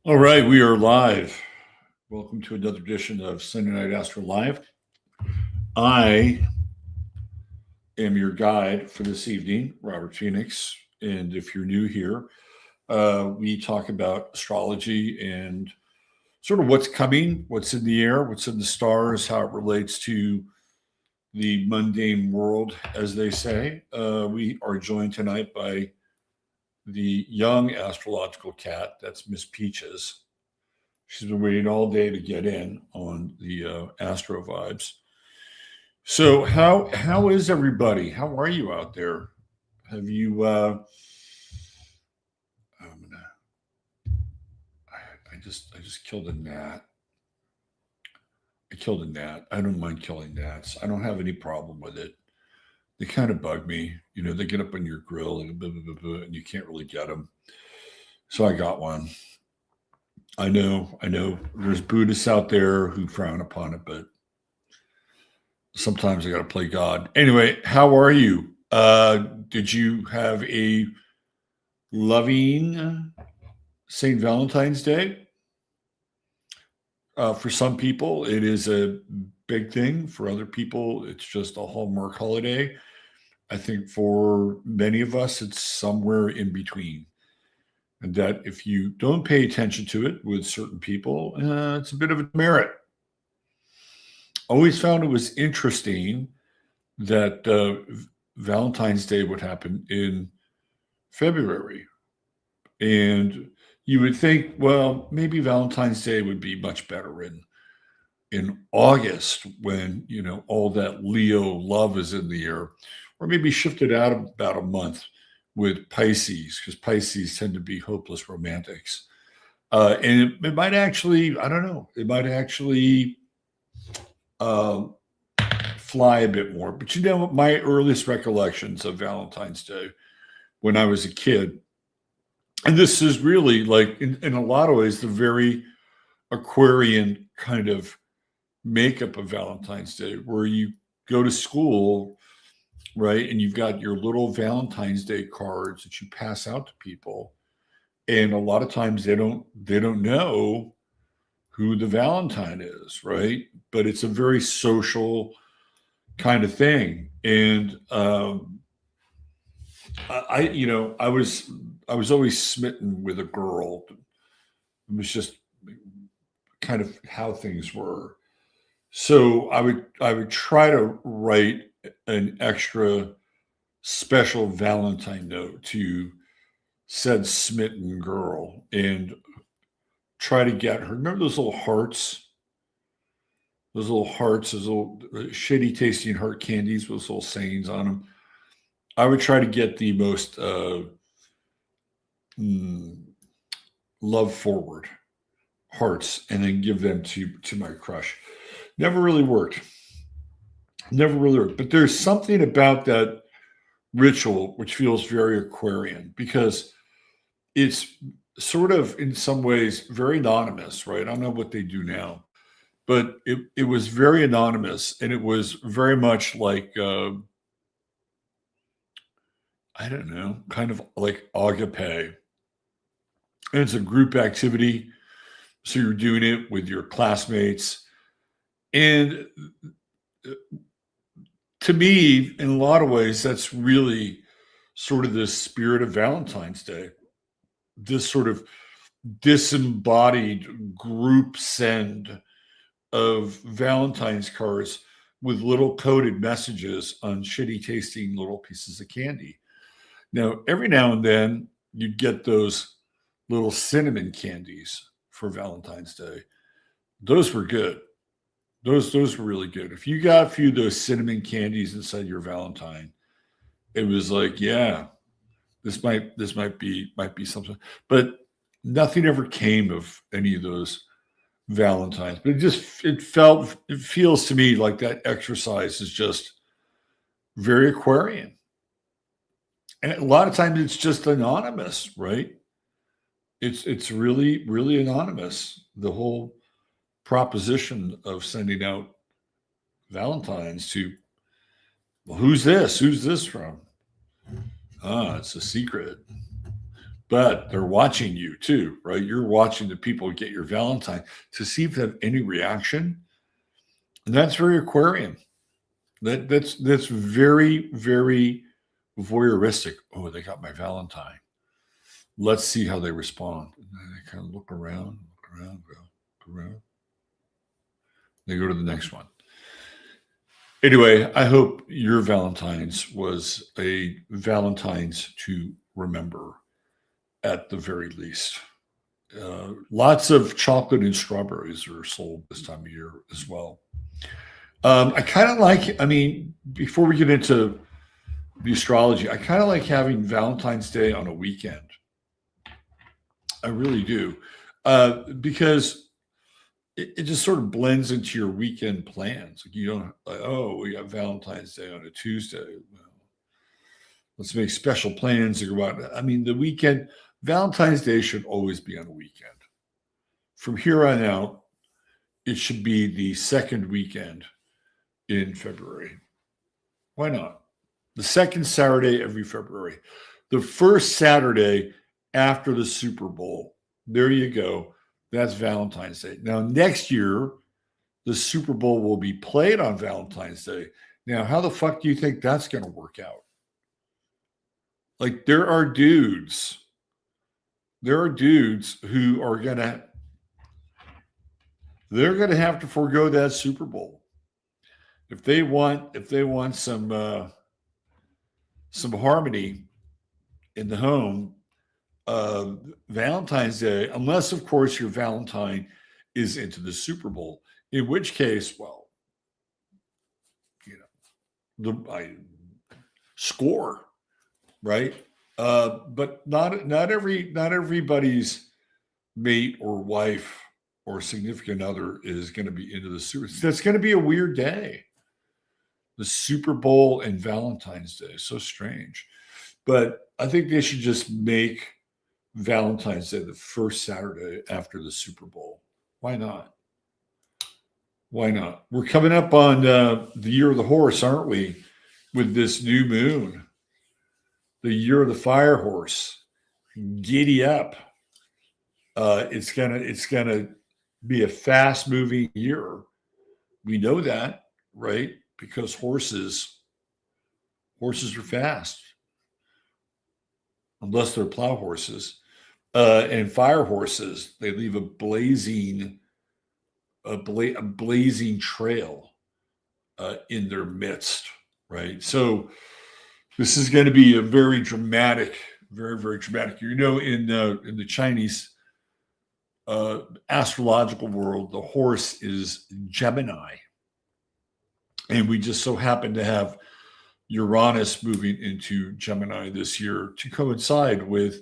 All right, we are live. Welcome to another edition of Sunday Night AstroLive. I am your guide for this evening, Robert Phoenix. And if you're new here, we talk about astrology and sort of what's coming, what's in the air, what's in the stars, how it relates to the mundane world, as they say. We are joined tonight by the young astrological cat, that's Miss Peaches. She's been waiting all day to get in on the Astro vibes. So how is everybody? How are you out there? Have you? I'm gonna. I just killed a gnat. I killed a gnat. I don't mind killing gnats. I don't have any problem with it. They kind of bug me. You know, they get up on your grill and blah, blah, blah, blah, and you can't really get them. So I got one. I know. There's Buddhists out there who frown upon it, but sometimes I got to play God. Anyway, how are you? Did you have a loving St. Valentine's Day? For some people, it is a big thing. For other people, it's just a Hallmark holiday. I think for many of us, it's somewhere in between. And that if you don't pay attention to it with certain people, it's a bit of a merit. Always found it was interesting that Valentine's Day would happen in February. And you would think, well, maybe Valentine's Day would be much better in August when, you know, all that Leo love is in the air, or maybe shifted out about a month with Pisces, because Pisces tend to be hopeless romantics. And it might actually, I don't know, it might actually fly a bit more. But you know, my earliest recollections of Valentine's Day when I was a kid, and this is really like in a lot of ways the very Aquarian kind of makeup of Valentine's Day, where you go to school, right, and you've got your little Valentine's Day cards that you pass out to people, and a lot of times they don't know who the Valentine is, right? But it's a very social kind of thing, and I was always smitten with a girl. It was just kind of how things were. So I would try to write an extra special Valentine note to said smitten girl and try to get her. Remember those little hearts? Those little hearts, those little shitty tasting heart candies with those little sayings on them. I would try to get the most love forward hearts and then give them to my crush. Never really worked. But there's something about that ritual which feels very Aquarian because it's sort of in some ways very anonymous, right? I don't know what they do now, but it was very anonymous and it was very much like I don't know, kind of like agape. And it's a group activity. So you're doing it with your classmates. And to me, in a lot of ways, that's really sort of the spirit of Valentine's Day. This sort of disembodied group send of Valentine's cards with little coded messages on shitty tasting little pieces of candy. Now, every now and then you'd get those little cinnamon candies for Valentine's Day. Those were good. Those were really good. If you got a few of those cinnamon candies inside your Valentine, it was like, yeah, this might be something. But nothing ever came of any of those Valentines. But it feels to me like that exercise is just very Aquarian. And a lot of times it's just anonymous, right? It's really, really anonymous. The whole proposition of sending out Valentines to, well, who's this? Who's this from? Ah, it's a secret. but they're watching you too, right? You're watching the people get your Valentine to see if they have any reaction. And that's very Aquarian. That's very, very voyeuristic. Oh, they got my Valentine. Let's see how they respond. And they kind of look around, go around. They go to the next one. Anyway, I hope your Valentine's was a Valentine's to remember at the very least. Lots of chocolate and strawberries are sold this time of year as well. I kind of like, before we get into the astrology, I kind of like having Valentine's Day on a weekend. I really do. Because it just sort of blends into your weekend plans. Like you don't, like, oh, we got Valentine's Day on a Tuesday. Well, let's make special plans to go out. The weekend, Valentine's Day should always be on a weekend. From here on out, it should be the second weekend in February. Why not? The second Saturday every February. The first Saturday after the Super Bowl. There you go. That's Valentine's Day. Now, next year, the Super Bowl will be played on Valentine's Day. Now, how the fuck do you think that's going to work out? Like, there are dudes who are they're going to have to forego that Super Bowl. If they want some harmony in the home, Valentine's Day, unless of course your Valentine is into the Super Bowl, in which case, well, I score, right? But not everybody's mate or wife or significant other is going to be into the Super. That's going to be a weird day. The Super Bowl and Valentine's Day, so strange. But I think they should just make Valentine's Day the first Saturday after the Super Bowl. Why not? Why not? We're coming up on the year of the horse, aren't we? With this new moon, the year of the fire horse. Giddy up! It's gonna be a fast-moving year. We know that, right? Because horses are fast, unless they're plow horses. And fire horses, they leave a blazing trail in their midst, right? So this is going to be a very dramatic, very, very dramatic. In the Chinese astrological world, the horse is Gemini, and we just so happen to have Uranus moving into Gemini this year to coincide with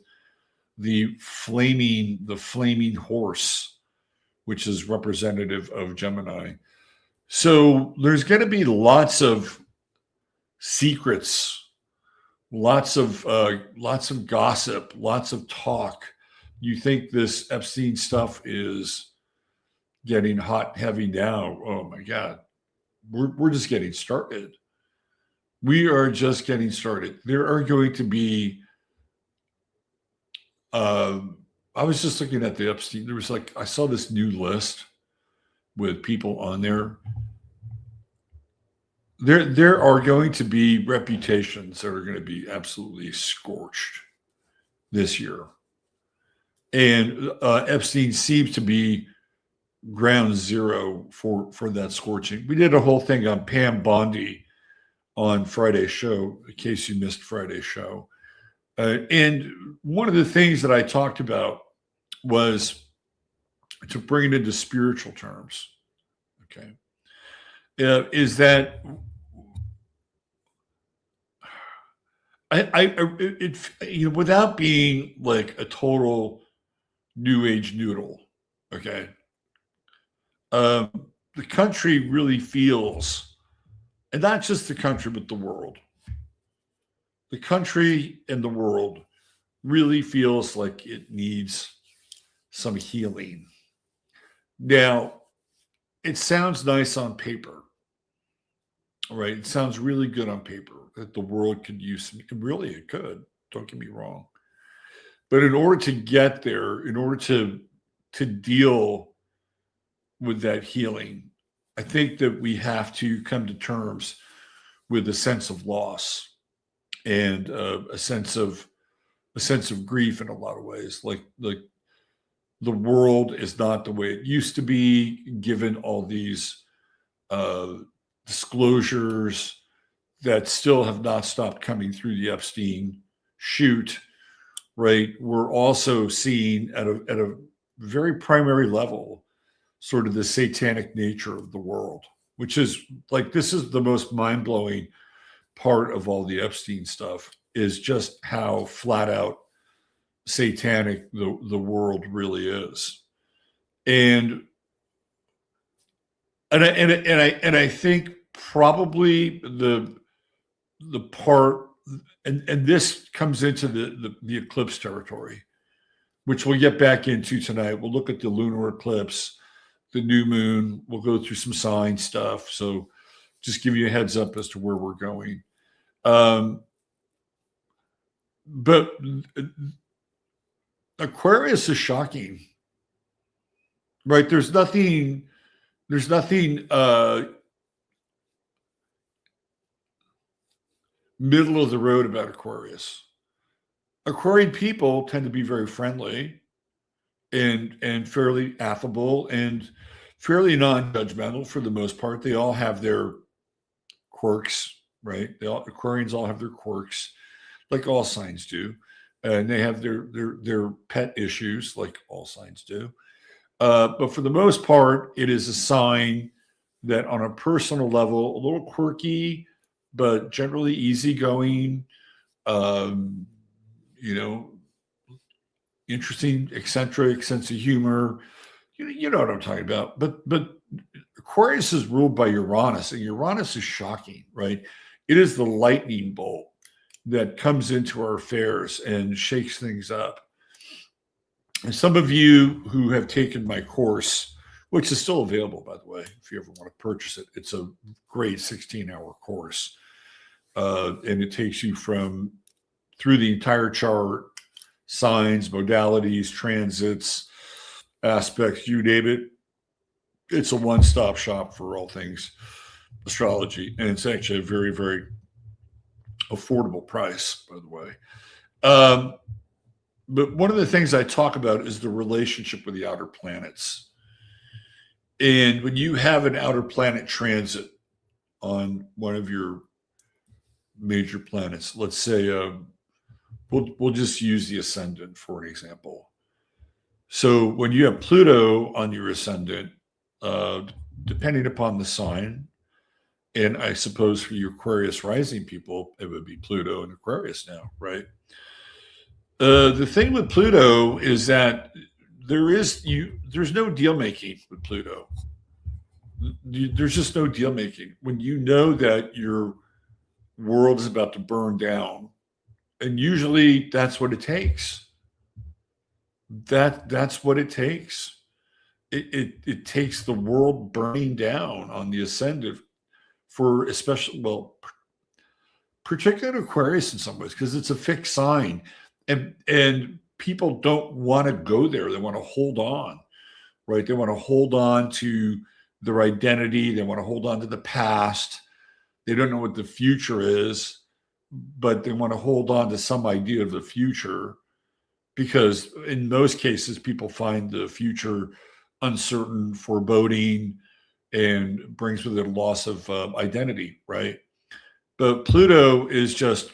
the flaming horse, which is representative of Gemini. So there's going to be lots of secrets, lots of gossip, lots of talk. You think this Epstein stuff is getting hot and heavy now? Oh my God, we're just getting started. We are just getting started. There are going to be. I was just looking at the Epstein. There was I saw this new list with people on there. There are going to be reputations that are going to be absolutely scorched this year. And Epstein seems to be ground zero for that scorching. We did a whole thing on Pam Bondi on Friday's show, in case you missed Friday's show. And one of the things that I talked about was to bring it into spiritual terms. Okay. Is that without being like a total new age noodle, okay. The country really feels, and not just the country, but the world. The country and the world really feels like it needs some healing. Now, it sounds nice on paper, right? It sounds really good on paper that the world could use some, really it could, don't get me wrong. But in order to get there, in order to deal with that healing, I think that we have to come to terms with a sense of loss and a sense of grief in a lot of ways. Like the world is not the way it used to be, given all these disclosures that still have not stopped coming through the Epstein chute. Right, we're also seeing at a very primary level sort of the satanic nature of the world, which is like, this is the most mind-blowing part of all the Epstein stuff, is just how flat out satanic the world really is. And I think probably the part, and this comes into the eclipse territory, which we'll get back into tonight. We'll look at the lunar eclipse, the new moon. We'll go through some sign stuff. So just give you a heads up as to where we're going. But Aquarius is shocking, right? There's nothing middle of the road about Aquarius. Aquarian people tend to be very friendly and fairly affable and fairly non-judgmental for the most part. They all have their quirks, right? Aquarians all have their quirks, like all signs do. And they have their pet issues, like all signs do. But for the most part, it is a sign that on a personal level, a little quirky, but generally easygoing, interesting, eccentric, sense of humor. You know what I'm talking about. But Aquarius is ruled by Uranus, and Uranus is shocking, right? It is the lightning bolt that comes into our affairs and shakes things up. And some of you who have taken my course, which is still available, by the way, if you ever want to purchase it, it's a great 16-hour course. And it takes you through the entire chart, signs, modalities, transits, aspects, you name it. It's a one-stop shop for all things astrology. And it's actually a very, very affordable price, by the way. But one of the things I talk about is the relationship with the outer planets. And when you have an outer planet transit on one of your major planets, let's say we'll just use the ascendant for an example. So when you have Pluto on your ascendant, depending upon the sign, and I suppose for your Aquarius rising people, it would be Pluto and Aquarius now, right? The thing with Pluto is that there's no deal making with Pluto. There's just no deal making. When you know that your world is about to burn down, and usually that's what it takes. That's what it takes. It takes the world burning down on the ascendant for particularly Aquarius in some ways, because it's a fixed sign. And people don't want to go there. They want to hold on, right? They want to hold on to their identity. They want to hold on to the past. They don't know what the future is, but they want to hold on to some idea of the future, because in most cases, people find the future uncertain, foreboding, and brings with it a loss of identity, right? But Pluto is just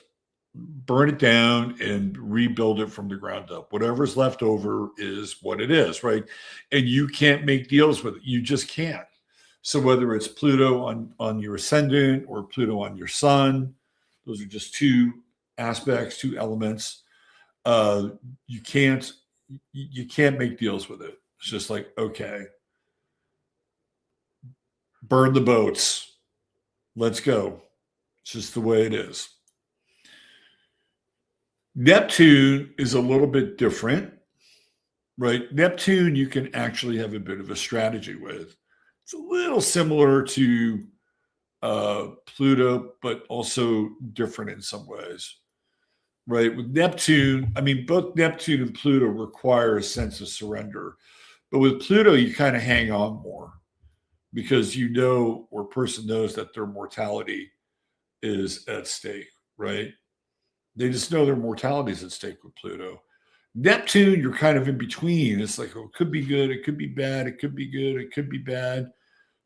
burn it down and rebuild it from the ground up. Whatever's left over is what it is, right? And you can't make deals with it. You just can't. So whether it's Pluto on your ascendant or Pluto on your sun, those are just two aspects, two elements. You can't make deals with it. It's just like, okay, burn the boats. Let's go. It's just the way it is. Neptune is a little bit different, right? Neptune, you can actually have a bit of a strategy with. It's a little similar to Pluto, but also different in some ways. right? With Neptune, I mean, both Neptune and Pluto require a sense of surrender. But with Pluto, you kind of hang on more because you know, or a person knows that their mortality is at stake, right? They just know their mortality is at stake with Pluto. Neptune, you're kind of in between. It's like, oh, it could be good, it could be bad, it could be good, it could be bad,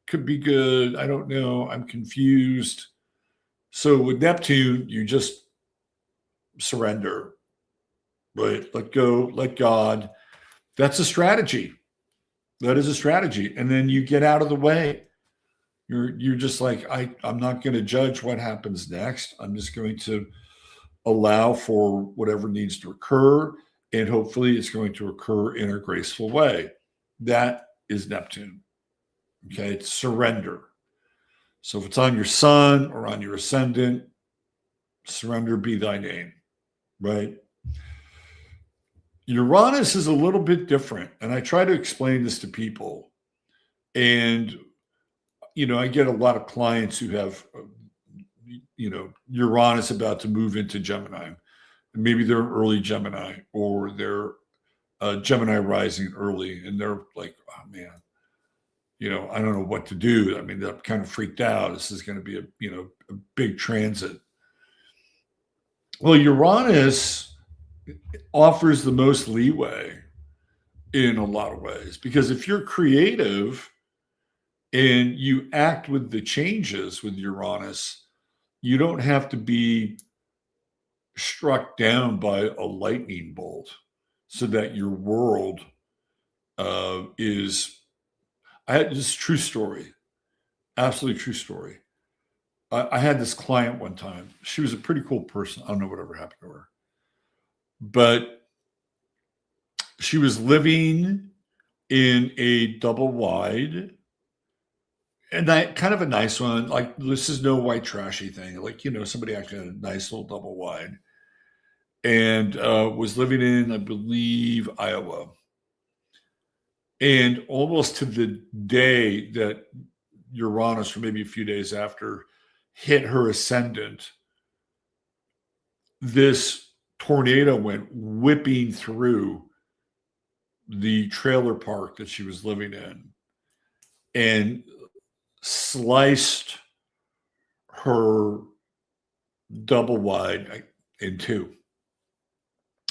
could be good. I don't know. I'm confused. So with Neptune, you just surrender, right? Let go, let God. That's a strategy. That is a strategy. And then you get out of the way. You're just like, I'm not going to judge what happens next. I'm just going to allow for whatever needs to occur. And hopefully it's going to occur in a graceful way. That is Neptune. Okay. It's surrender. So if it's on your sun or on your ascendant, surrender be thy name, right? Uranus is a little bit different. And I try to explain this to people. And, you know, I get a lot of clients who have, you know, Uranus about to move into Gemini. Maybe they're early Gemini or they're Gemini rising early. And they're like, oh, man, you know, I don't know what to do. I mean, they're kind of freaked out. This is going to be a big transit. Well, Uranus offers the most leeway in a lot of ways, because if you're creative and you act with the changes with Uranus, you don't have to be struck down by a lightning bolt so that your world is. I had this true story, absolutely true story. I had this client one time. She was a pretty cool person. I don't know whatever happened to her, but she was living in a double wide, and kind of a nice one. Like, this is no white trashy thing. Like, you know, somebody actually had a nice little double wide, and was living in, I believe, Iowa. And almost to the day that Uranus, or maybe a few days after, hit her ascendant, this tornado went whipping through the trailer park that she was living in and sliced her double wide in two.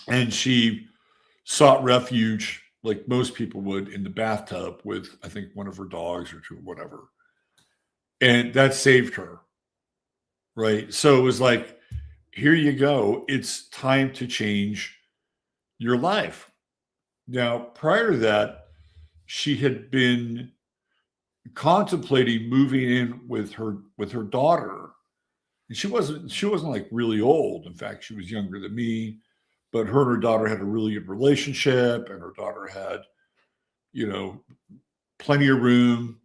And she sought refuge, like most people would, in the bathtub with, I think, one of her dogs or two, whatever. And that saved her, right? So it was like, here you go. It's time to change your life. Now, prior to that, she had been contemplating moving in with her daughter. And she wasn't like really old. In fact, she was younger than me. But her and her daughter had a really good relationship, and her daughter had, you know, plenty of room.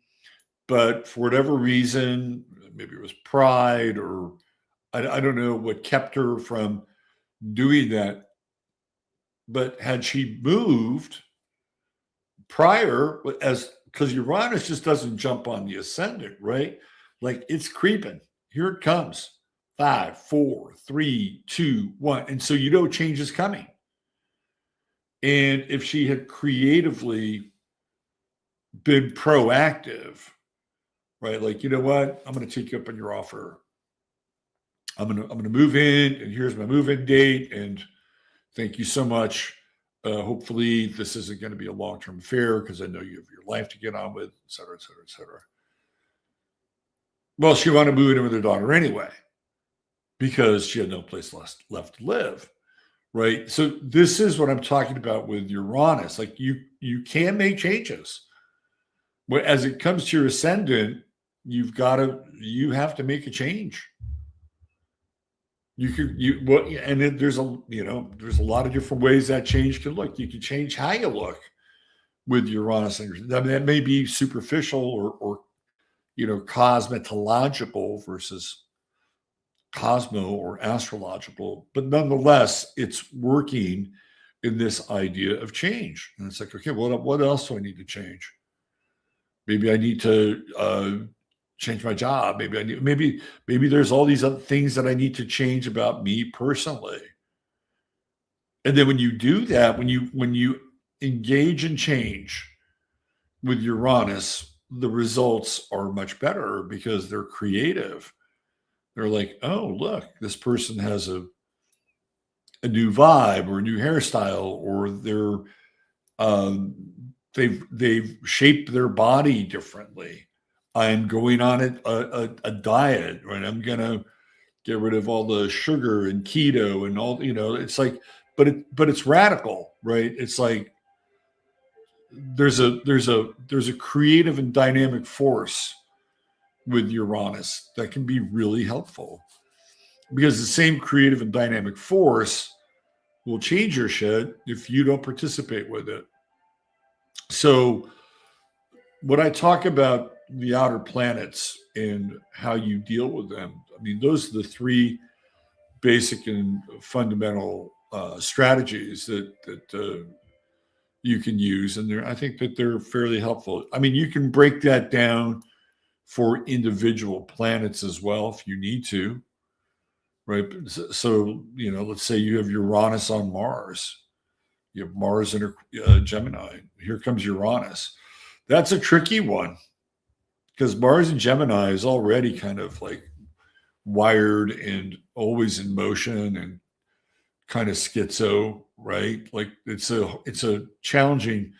But for whatever reason, maybe it was pride, or I don't know what kept her from doing that. But had she moved prior, because Uranus just doesn't jump on the ascendant, right? Like, it's creeping. Here it comes. 5, 4, 3, 2, 1. And so you know change is coming. And if she had creatively been proactive, right? Like, you know what? I'm going to take you up on your offer. I'm going to move in, and here's my move-in date. And thank you so much. Hopefully this isn't going to be a long-term affair, because I know you have your life to get on with, et cetera, et cetera, et cetera. Well, she wanted to move in with her daughter anyway, because she had no place left to live, right? So this is what I'm talking about with Uranus. Like, you can make changes. But as it comes to your ascendant, you have to make a change. There's a lot of different ways that change can look. You can change how you look with Uranus. I mean, that may be superficial or cosmetological versus cosmo or astrological, but nonetheless, it's working in this idea of change. And it's like, okay, what else do I need to change? Maybe I need to change my job. Maybe there's all these other things that I need to change about me personally. And then when you do that, when you engage in change with Uranus, the results are much better because they're creative. They're like, oh, look, this person has a new vibe or a new hairstyle, or they've shaped their body differently. I'm going on a diet, right? I'm gonna get rid of all the sugar and keto and all, it's like, but it's radical, right? It's like there's a creative and dynamic force with Uranus that can be really helpful, because the same creative and dynamic force will change your shit if you don't participate with it. So when I talk about the outer planets and how you deal with them, I mean, those are the three basic and fundamental strategies that you can use, and I think that they're fairly helpful. I mean, you can break that down for individual planets as well if you need to, right? So let's say you have Uranus on Mars, you have Mars in Gemini. Here comes Uranus. That's a tricky one, because Mars in Gemini is already kind of like wired and always in motion and kind of schizo, right? Like it's a challenging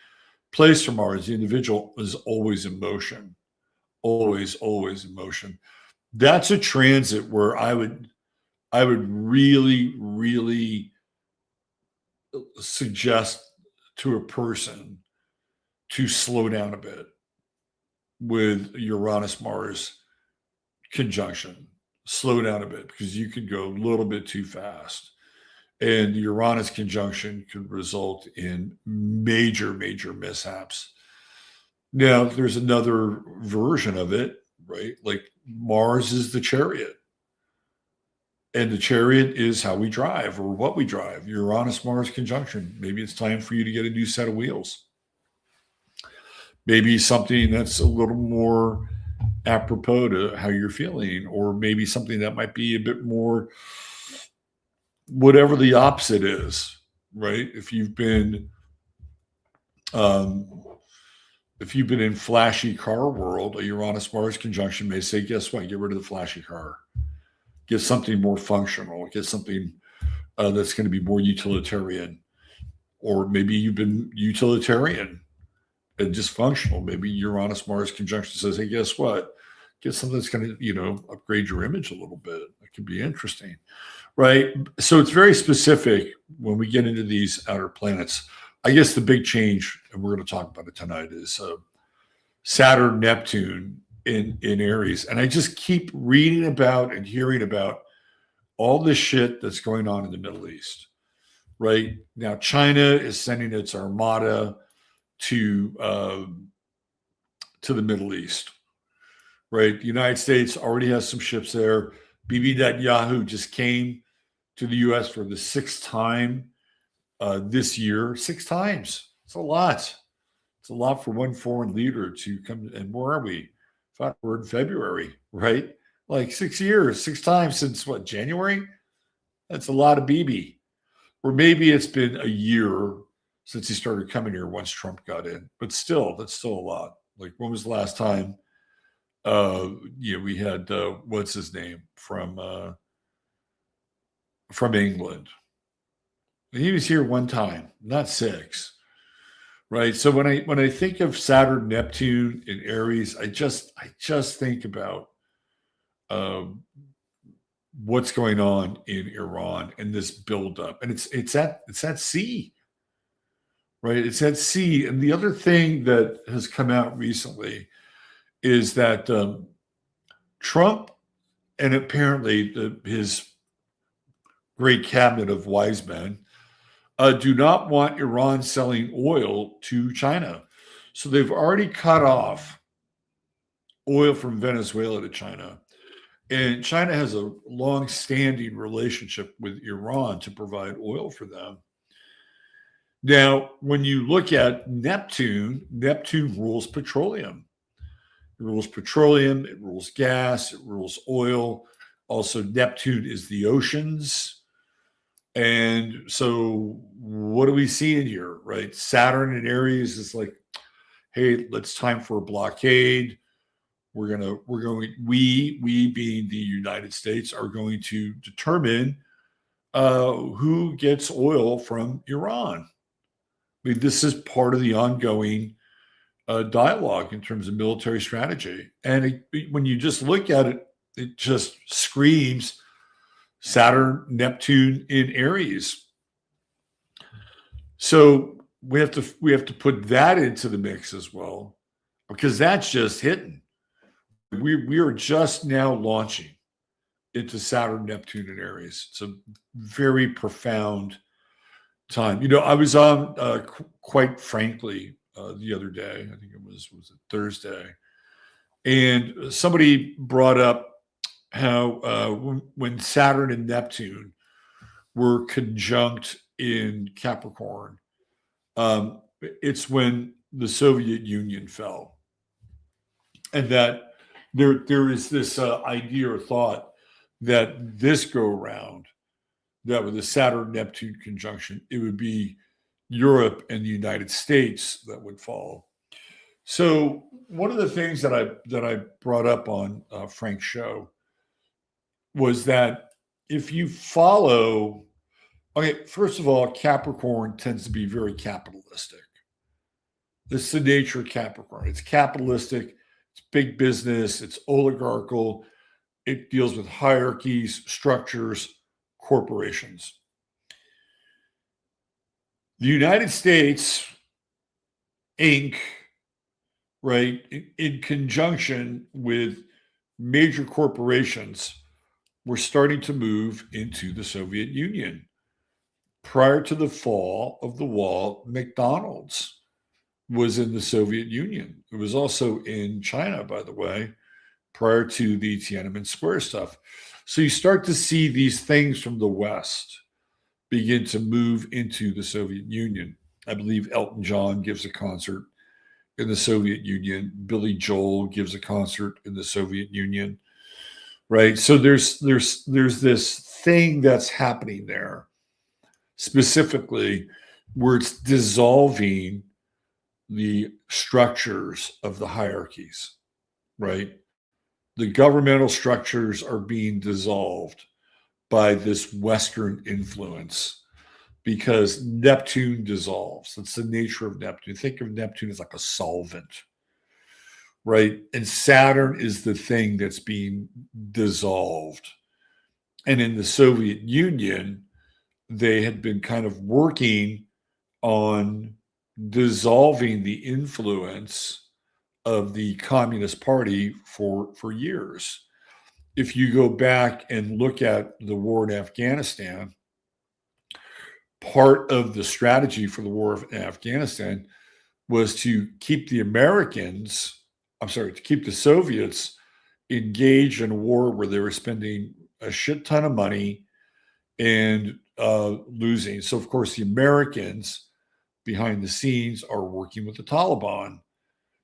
place for Mars. The individual is always in motion, always in motion. That's a transit where I would really suggest to a person to slow down a bit with Uranus Mars conjunction. Slow down a bit, because you could go a little bit too fast. And the Uranus conjunction could result in major mishaps. Now, there's another version of it, right? Like Mars is the chariot. And the chariot is how we drive or what we drive. Uranus-Mars conjunction. Maybe it's time for you to get a new set of wheels. Maybe something that's a little more apropos to how you're feeling, or maybe something that might be a bit more whatever the opposite is, right? If you've been in flashy car world, a Uranus-Mars conjunction may say, guess what? Get rid of the flashy car. Get something more functional. Get something that's going to be more utilitarian. Or maybe you've been utilitarian and dysfunctional. Maybe Uranus-Mars conjunction says, hey, guess what? Get something that's going to, upgrade your image a little bit. It could be interesting, right? So it's very specific when we get into these outer planets. I guess the big change, and we're going to talk about it tonight, is Saturn-Neptune in Aries. And I just keep reading about and hearing about all this shit that's going on in the Middle East, right? Now, China is sending its armada to the Middle East, right? The United States already has some ships there. Bibi Netanyahu just came to the U.S. for the sixth time this year. 6 times. It's a lot. It's a lot for one foreign leader to come. And where are we? We're in February, right? Like 6 years, 6 times since what, January? That's a lot of Bibi. Or maybe it's been a year since he started coming here once Trump got in. But still, that's still a lot. Like, when was the last time we had what's his name from England? He was here one time, not 6. Right. So when I think of Saturn, Neptune in Aries, I just think about what's going on in Iran and this buildup, and it's at sea, right? It's at sea. And the other thing that has come out recently is that Trump and apparently his great cabinet of wise men do not want Iran selling oil to China. So they've already cut off oil from Venezuela to China. And China has a long-standing relationship with Iran to provide oil for them. Now, when you look at Neptune rules petroleum. It rules petroleum, it rules gas, it rules oil. Also, Neptune is the oceans. And so what do we see in here, right? Saturn in Aries is like, hey, it's time for a blockade. We being the United States, are going to determine who gets oil from Iran. I mean, this is part of the ongoing dialogue in terms of military strategy. And when you just look at it, it just screams Saturn-Neptune in Aries. So we have to put that into the mix as well, because that's just hitting. We are just now launching into Saturn-Neptune in Aries. It's a very profound time. I was on quite frankly the other day. I think it was Thursday, and somebody brought up how when Saturn and Neptune were conjunct in Capricorn, it's when the Soviet Union fell, and that there is this idea or thought that this go around, that with the Saturn-Neptune conjunction, it would be Europe and the United States that would fall. So one of the things that I brought up on Frank's show was that if you follow, okay, first of all, Capricorn tends to be very capitalistic. This is the nature of Capricorn. It's capitalistic, it's big business, it's oligarchical, it deals with hierarchies, structures, corporations. The United States, Inc., right, in conjunction with major corporations, were starting to move into the Soviet Union. Prior to the fall of the wall, McDonald's was in the Soviet Union. It was also in China, by the way, prior to the Tiananmen Square stuff. So you start to see these things from the West begin to move into the Soviet Union. I believe Elton John gives a concert in the Soviet Union. Billy Joel gives a concert in the Soviet Union, right? So there's this thing that's happening there, specifically where it's dissolving the structures of the hierarchies, right? The governmental structures are being dissolved by this Western influence because Neptune dissolves. That's the nature of Neptune. Think of Neptune as like a solvent, right? And Saturn is the thing that's being dissolved. And in the Soviet Union, they had been kind of working on dissolving the influence of the Communist Party for years. If you go back and look at the war in Afghanistan, part of the strategy for the war in Afghanistan was to keep the Soviets engaged in a war where they were spending a shit ton of money and losing. So, of course, the Americans behind the scenes are working with the Taliban.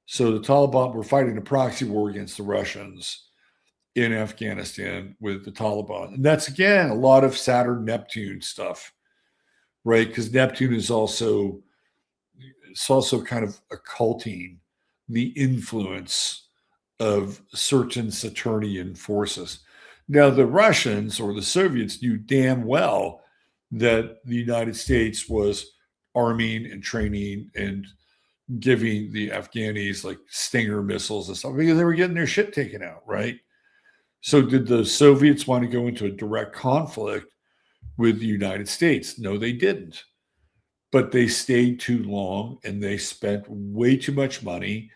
So the Taliban were fighting a proxy war against the Russians in Afghanistan with the Taliban. And that's, again, a lot of Saturn-Neptune stuff, right? Because Neptune is also kind of occulting the influence of certain Saturnian forces. Now, the Russians or the Soviets knew damn well that the United States was arming and training and giving the Afghanis like Stinger missiles and stuff because they were getting their shit taken out, right? So did the Soviets want to go into a direct conflict with the United States? No, they didn't. But they stayed too long and they spent way too much money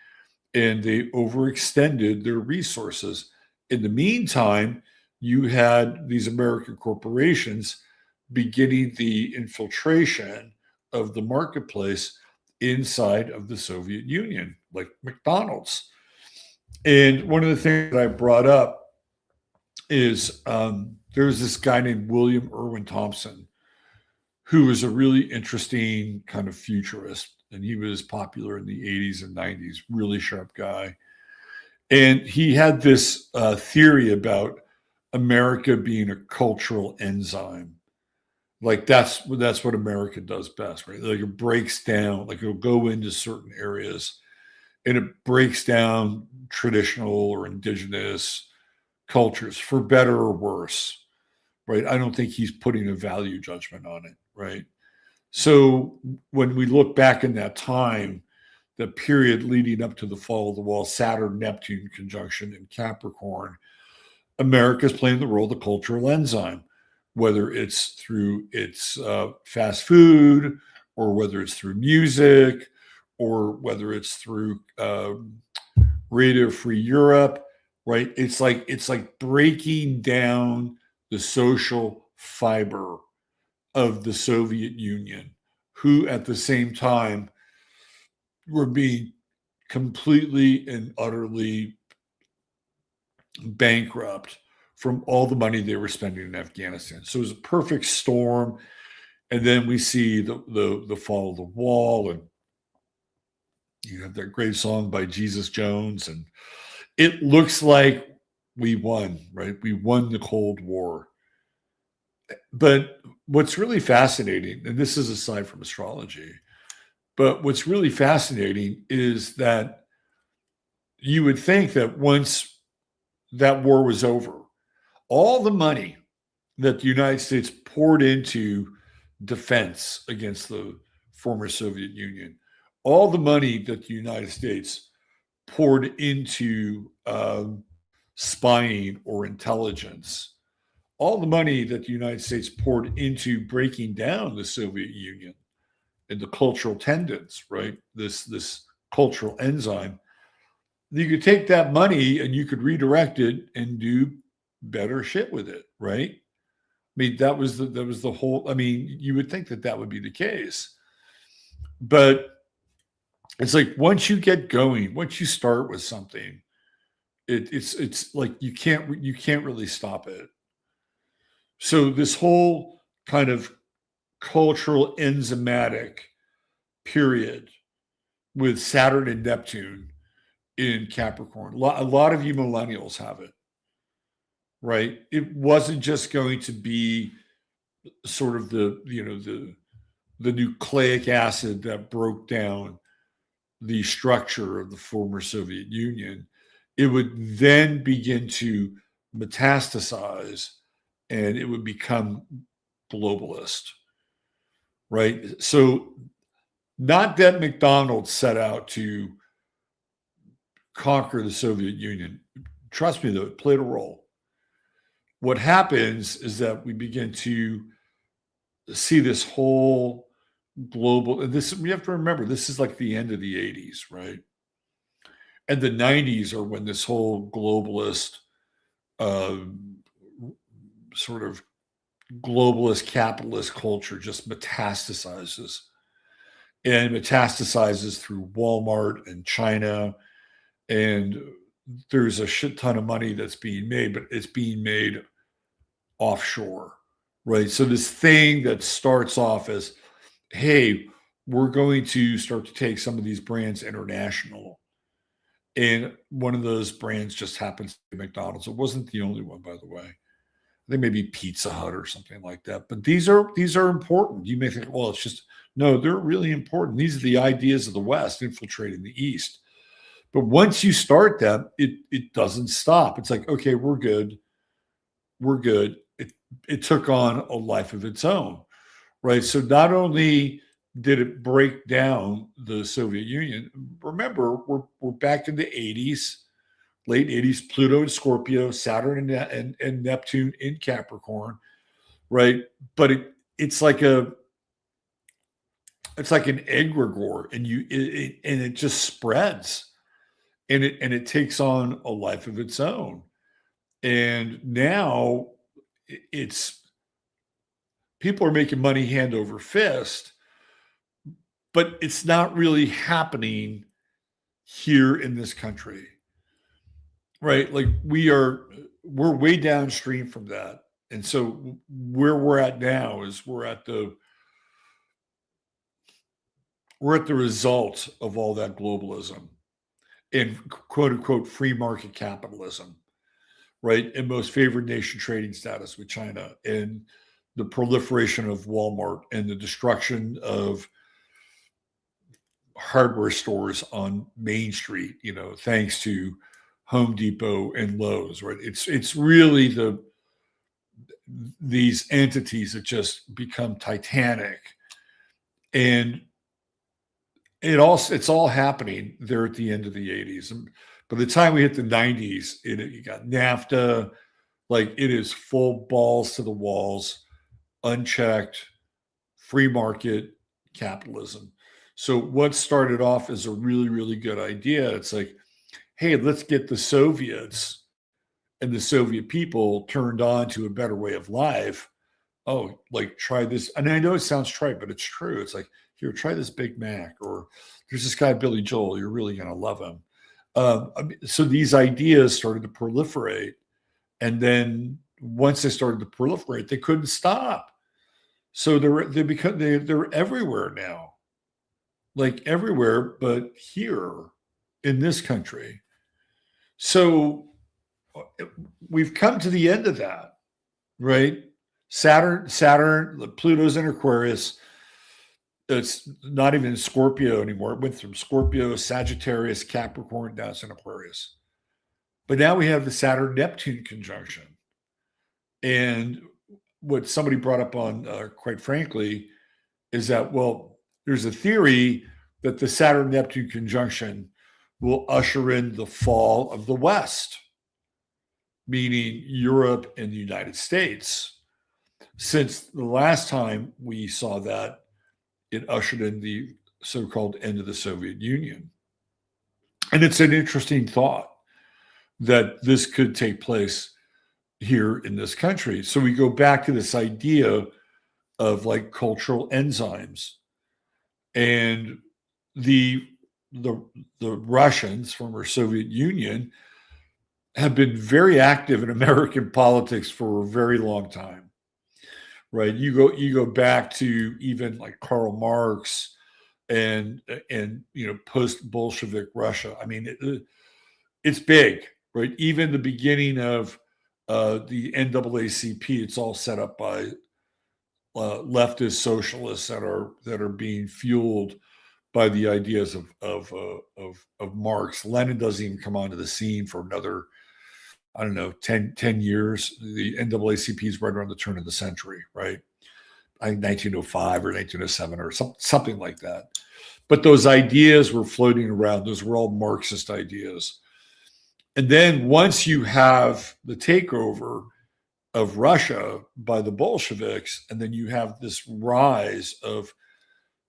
and they overextended their resources. In the meantime, you had these American corporations beginning the infiltration of the marketplace inside of the Soviet Union, like McDonald's. And one of the things that I brought up is there's this guy named William Irwin Thompson, who was a really interesting kind of futurist. And he was popular in the 80s and 90s, really sharp guy. And he had this theory about America being a cultural enzyme. Like that's what America does best, right? Like it breaks down, like it'll go into certain areas and it breaks down traditional or indigenous cultures for better or worse, right? I don't think he's putting a value judgment on it, right? So when we look back in that time, the period leading up to the fall of the wall, Saturn-Neptune conjunction in Capricorn, America's playing the role of the cultural enzyme, whether it's through its fast food, or whether it's through music, or whether it's through Radio Free Europe, right? It's like breaking down the social fiber of the Soviet Union, who at the same time were being completely and utterly bankrupt from all the money they were spending in Afghanistan. So it was a perfect storm. And then we see the fall of the wall, and you have that great song by Jesus Jones, and it looks like we won, right? We won the Cold War. But what's really fascinating, and this is aside from astrology, but what's really fascinating is that you would think that once that war was over, all the money that the United States poured into defense against the former Soviet Union, all the money that the United States poured into spying or intelligence, all the money that the United States poured into breaking down the Soviet Union and the cultural tendons, right? This cultural enzyme, you could take that money and you could redirect it and do better shit with it, right? I mean, that was the whole. I mean, you would think that would be the case, but it's like once you get going, once you start with something, it's like you can't really stop it. So this whole kind of cultural enzymatic period with Saturn and Neptune in Capricorn, a lot of you millennials have it, right? It wasn't just going to be sort of the nucleic acid that broke down the structure of the former Soviet Union. It would then begin to metastasize and it would become globalist, right? So not that McDonald's set out to conquer the Soviet Union. Trust me, though, it played a role. What happens is that we begin to see this whole global, and this, we have to remember, this is like the end of the 80s, right? And the 90s are when this whole globalist, sort of globalist capitalist culture just metastasizes. And metastasizes through Walmart and China. And there's a shit ton of money that's being made, but it's being made offshore, right? So this thing that starts off as, hey, we're going to start to take some of these brands international. And one of those brands just happens to be McDonald's. It wasn't the only one, by the way. They may be Pizza Hut or something like that. But these are important. You may think, well, it's just, no, they're really important. These are the ideas of the West infiltrating the East. But once you start that, it doesn't stop. It's like, okay, we're good. We're good. It took on a life of its own, right? So not only did it break down the Soviet Union, remember, we're back in the 80s, late 80s, Pluto in Scorpio, Saturn and Neptune in Capricorn, right? But it's like an egregore, and it just spreads, and it takes on a life of its own. And now it's people are making money hand over fist, but it's not really happening here in this country, right? Like we're way downstream from that. And so where we're at now is we're at the result of all that globalism and quote unquote free market capitalism, right? And most favored nation trading status with China and the proliferation of Walmart and the destruction of hardware stores on Main Street, thanks to Home Depot and Lowe's, right? It's really these entities that just become titanic, and it's all happening there at the end of the 80s. And by the time we hit the 90s, you got NAFTA, like it is full balls to the walls, unchecked, free market capitalism. So what started off as a really, really good idea, it's like, hey, let's get the Soviets and the Soviet people turned on to a better way of life. Oh, like try this. And I know it sounds trite, but it's true. It's like, here, try this Big Mac, or there's this guy, Billy Joel, you're really going to love him. So these ideas started to proliferate. And then once they started to proliferate, they couldn't stop. So they're everywhere now, like everywhere, but here in this country. So we've come to the end of that, right? Saturn, Pluto's in Aquarius. It's not even in Scorpio anymore. It went from Scorpio, Sagittarius, Capricorn, now it's in Aquarius. But now we have the Saturn-Neptune conjunction. And what somebody brought up on, quite frankly, is that, well, there's a theory that the Saturn-Neptune conjunction will usher in the fall of the West, meaning Europe and the United States. Since the last time we saw that, it ushered in the so-called end of the Soviet Union. And it's an interesting thought that this could take place here in this country. So we go back to this idea of like cultural enzymes, and the Russians, former Soviet Union, have been very active in American politics for a very long time, right? You go back to even like Karl Marx and post Bolshevik Russia. I mean, it's big, right? Even the beginning of the NAACP, it's all set up by leftist socialists that are being fueled by the ideas of Marx. Lenin doesn't even come onto the scene for another, I don't know, 10 years. The NAACP is right around the turn of the century, right? I think 1905 or 1907 or something like that. But those ideas were floating around. Those were all Marxist ideas. And then once you have the takeover of Russia by the Bolsheviks, and then you have this rise of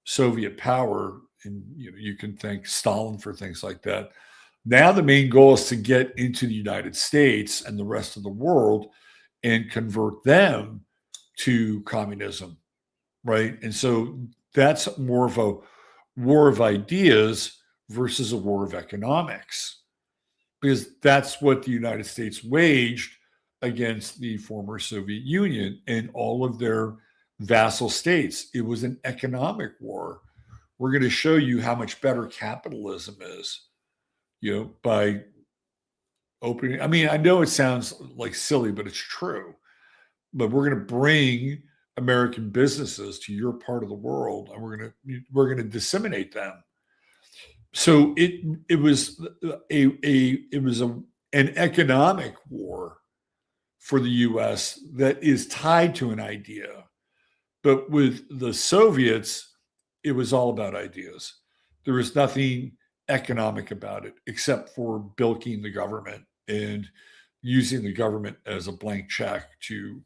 Soviet power, and you can thank Stalin for things like that. Now the main goal is to get into the United States and the rest of the world and convert them to communism, right? And so that's more of a war of ideas versus a war of economics, because that's what the United States waged against the former Soviet Union and all of their vassal states. It was an economic war. We're going to show you how much better capitalism is, by opening. I mean, I know it sounds like silly, but it's true. But we're going to bring American businesses to your part of the world, and we're going to disseminate them. So it was an economic war for the U.S. that is tied to an idea. But with the Soviets, it was all about ideas. There was nothing economic about it except for bilking the government and using the government as a blank check to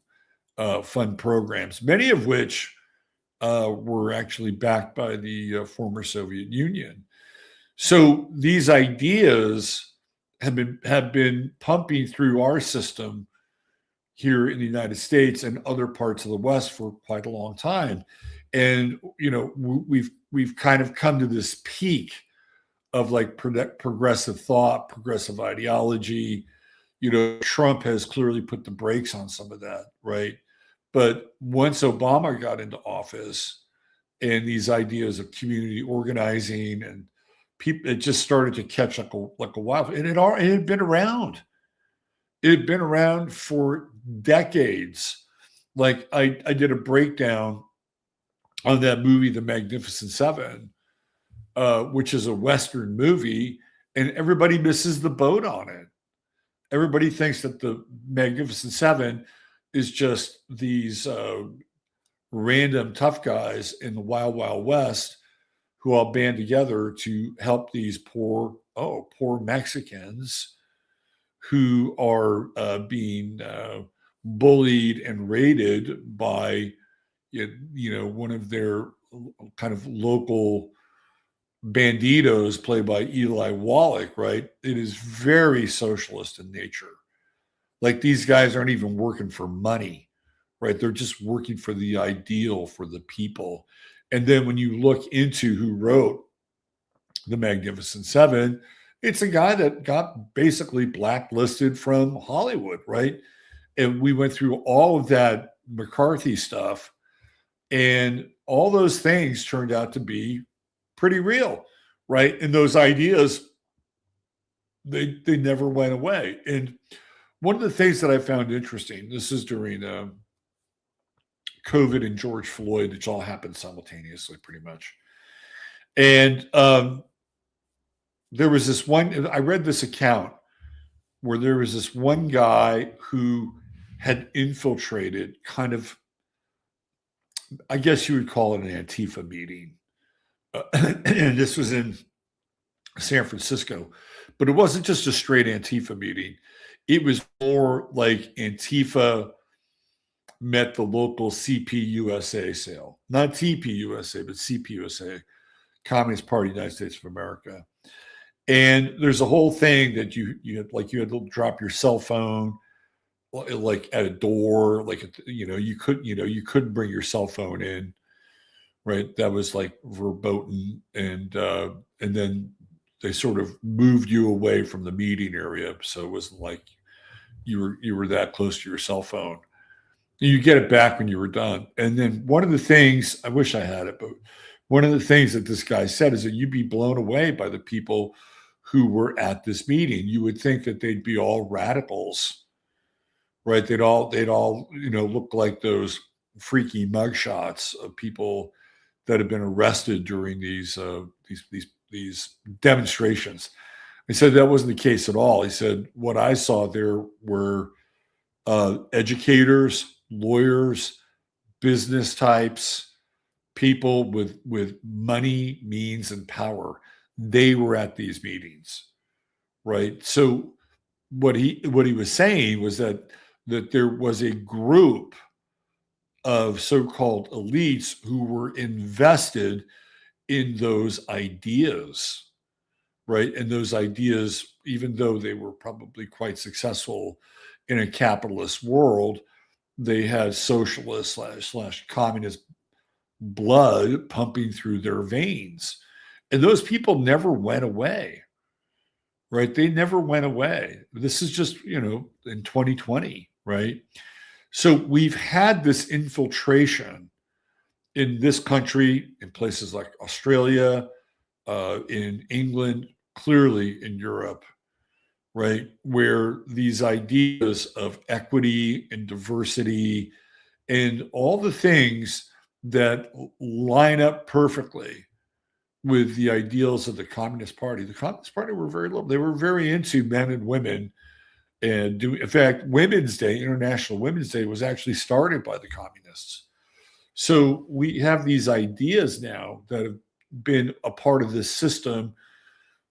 fund programs, many of which were actually backed by the former Soviet Union. So these ideas have been pumping through our system here in the United States and other parts of the West for quite a long time. And, we've kind of come to this peak of like progressive thought, progressive ideology. Trump has clearly put the brakes on some of that, right? But once Obama got into office and these ideas of community organizing and people, it just started to catch up like a wild. And it had been around. It had been around for decades. like I did a breakdown on that movie, The Magnificent Seven, which is a Western movie, and everybody misses the boat on it. Everybody thinks that the Magnificent Seven is just these random tough guys in the Wild Wild West who all band together to help these poor Mexicans who are being bullied and raided by one of their kind of local banditos played by Eli Wallach, right? It is very socialist in nature. Like these guys aren't even working for money, right? They're just working for the ideal, for the people. And then when you look into who wrote The Magnificent Seven, it's a guy that got basically blacklisted from Hollywood, right? And we went through all of that McCarthy stuff, and all those things turned out to be pretty real, right? And those ideas, they never went away. And one of the things that I found interesting, this is during COVID and George Floyd, which all happened simultaneously pretty much. And there was this one, I read this account where there was this one guy who had infiltrated kind of, I guess you would call it an Antifa meeting. And this was in San Francisco, but it wasn't just a straight Antifa meeting. It was more like Antifa met the local CPUSA sale, not TPUSA, but CPUSA, Communist Party of the United States of America. And there's a whole thing that you had to drop your cell phone like at a door, like you couldn't bring your cell phone in, right? That was like verboten, and then they sort of moved you away from the meeting area, so it wasn't like you were that close to your cell phone. You get it back when you were done. And then one of the things, I wish I had it, but one of the things that this guy said is that you'd be blown away by the people who were at this meeting. You would think that they'd be all radicals, right? They'd all look like those freaky mugshots of people that have been arrested during these demonstrations. He said that wasn't the case at all. He said what I saw there were educators, lawyers, business types, people with money, means, and power. They were at these meetings, right? So what he was saying was that there was a group of so-called elites who were invested in those ideas, right? And those ideas, even though they were probably quite successful in a capitalist world, they had socialist slash communist blood pumping through their veins. And those people never went away, right? They never went away. This is just, in 2020, right? So we've had this infiltration in this country, in places like Australia, in England, clearly in Europe, right? Where these ideas of equity and diversity and all the things that line up perfectly with the ideals of the Communist Party. The Communist Party were very liberal. They were very into men and women. And in fact, Women's Day, International Women's Day, was actually started by the communists. So we have these ideas now that have been a part of this system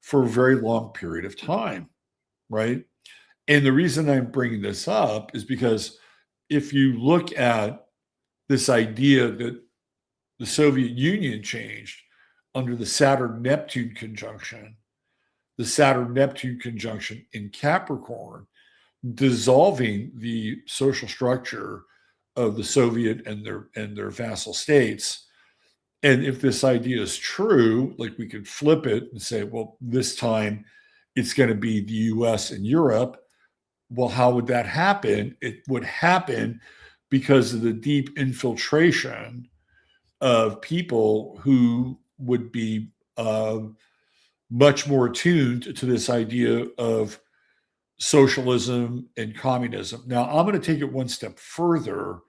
for a very long period of time, right? And the reason I'm bringing this up is because if you look at this idea that the Soviet Union changed under the Saturn-Neptune conjunction, the Saturn-Neptune conjunction in Capricorn, dissolving the social structure of the Soviet and their vassal states. And if this idea is true, like we could flip it and say, well, this time it's going to be the US and Europe. Well, how would that happen? It would happen because of the deep infiltration of people who would be much more attuned to this idea of socialism and communism. Now, I'm going to take it one step further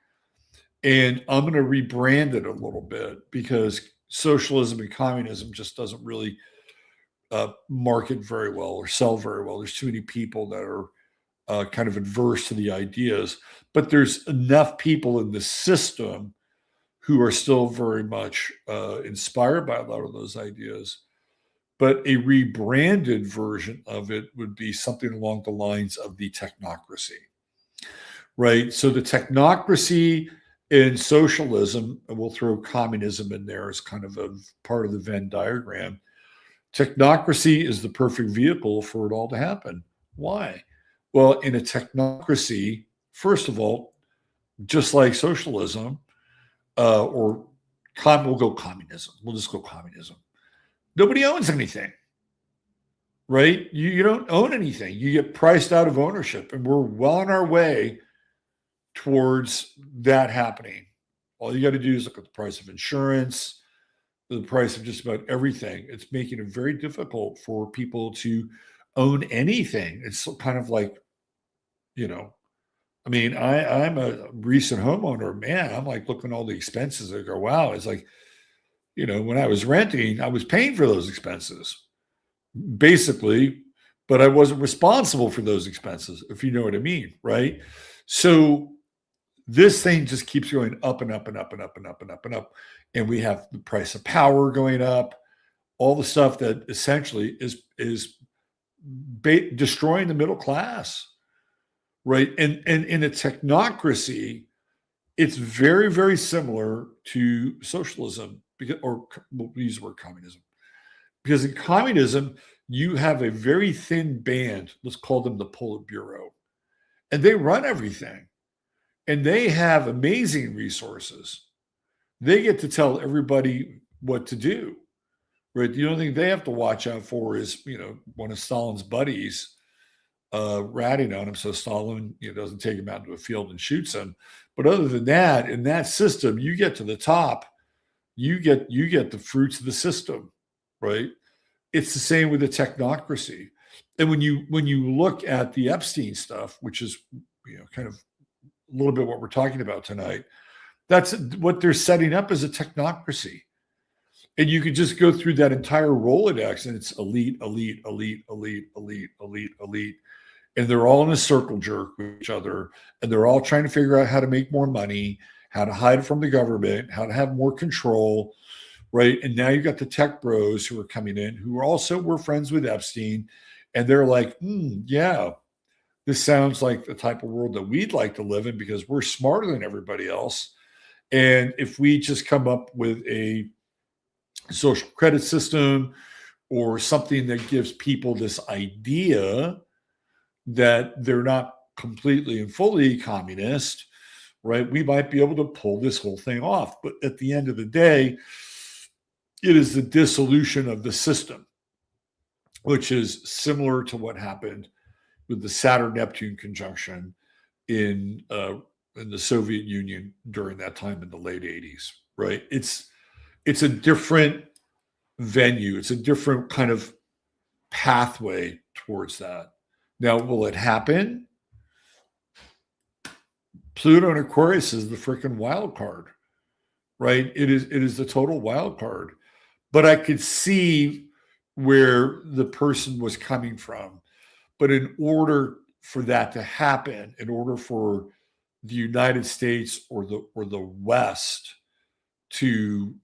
And I'm going to rebrand it a little bit because socialism and communism just doesn't really market very well or sell very well. There's too many people that are kind of adverse to the ideas, but there's enough people in the system who are still very much inspired by a lot of those ideas. But a rebranded version of it would be something along the lines of the technocracy, right? So the technocracy in socialism, and we'll throw communism in there as kind of a part of the Venn diagram. Technocracy is the perfect vehicle for it all to happen. Why? Well, in a technocracy, first of all, just like socialism, we'll go communism. We'll just go communism. Nobody owns anything, right? You don't own anything. You get priced out of ownership, and we're well on our way towards that happening. All you got to do is look at the price of insurance, the price of just about everything. It's making it very difficult for people to own anything. It's kind of like, I mean, I'm a recent homeowner, man. I'm like looking at all the expenses. I go, wow. It's like, when I was renting, I was paying for those expenses, basically, but I wasn't responsible for those expenses, if you know what I mean, right? So this thing just keeps going up and up and up and up and up and up and up. And we have the price of power going up, all the stuff that essentially is destroying the middle class, right? And in a technocracy, it's very, very similar to socialism, or we'll use the word communism. Because in communism, you have a very thin band, let's call them the Politburo, and they run everything. And they have amazing resources. They get to tell everybody what to do, right? The only thing they have to watch out for is, one of Stalin's buddies ratting on him, so Stalin doesn't take him out into a field and shoots him. But other than that, in that system, you get to the top, you get the fruits of the system, right? It's the same with the technocracy. And when you look at the Epstein stuff, which is kind of a little bit what we're talking about tonight, that's what they're setting up as a technocracy. And you could just go through that entire Rolodex, and it's elite, elite, elite, elite, elite, elite, elite. And they're all in a circle jerk with each other, and they're all trying to figure out how to make more money, how to hide it from the government, how to have more control, right? And now you've got the tech bros who are coming in, who also were friends with Epstein, and they're like, yeah, this sounds like the type of world that we'd like to live in because we're smarter than everybody else. And if we just come up with a social credit system or something that gives people this idea that they're not completely and fully communist, right? We might be able to pull this whole thing off. But at the end of the day, it is the dissolution of the system, which is similar to what happened with the Saturn-Neptune conjunction in the Soviet Union during that time in the late 80s, right? It's a different venue. It's a different kind of pathway towards that. Now, will it happen? Pluto and Aquarius is the freaking wild card, right? It is the total wild card. But I could see where the person was coming from. But in order for that to happen, in order for the United States or the West to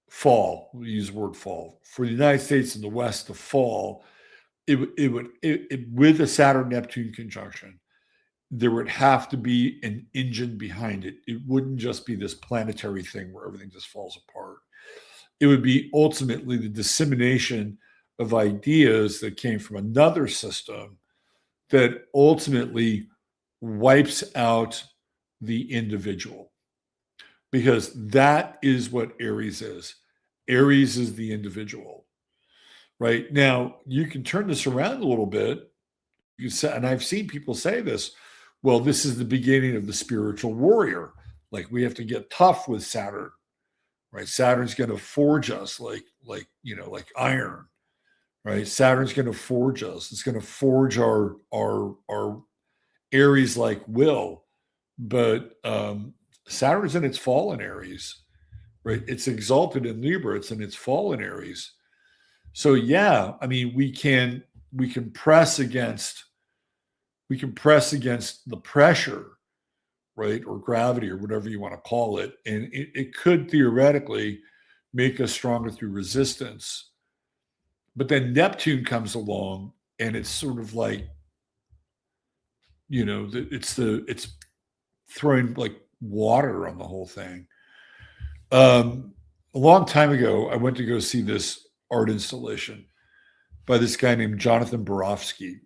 fall, we'll use the word fall, for the United States and the West to fall, it would with a Saturn-Neptune conjunction, there would have to be an engine behind it. It wouldn't just be this planetary thing where everything just falls apart. It would be ultimately the dissemination of ideas that came from another system that ultimately wipes out the individual. Because that is what Aries is. Aries is the individual, right? Now, you can turn this around a little bit. You say, and I've seen people say this, well, this is the beginning of the spiritual warrior. Like, we have to get tough with Saturn, right? Saturn's going to forge us like iron, right? Saturn's going to forge us. It's going to forge our Aries-like will. but Saturn's in its fall in Aries, right? It's exalted in Libra. It's in its fall in Aries. So yeah, I mean, we can press against the pressure, right, or gravity, or whatever you want to call it, and it could theoretically make us stronger through resistance. But then Neptune comes along, and it's sort of like, it's throwing like water on the whole thing. A long time ago, I went to go see this art installation by this guy named Jonathan Borofsky,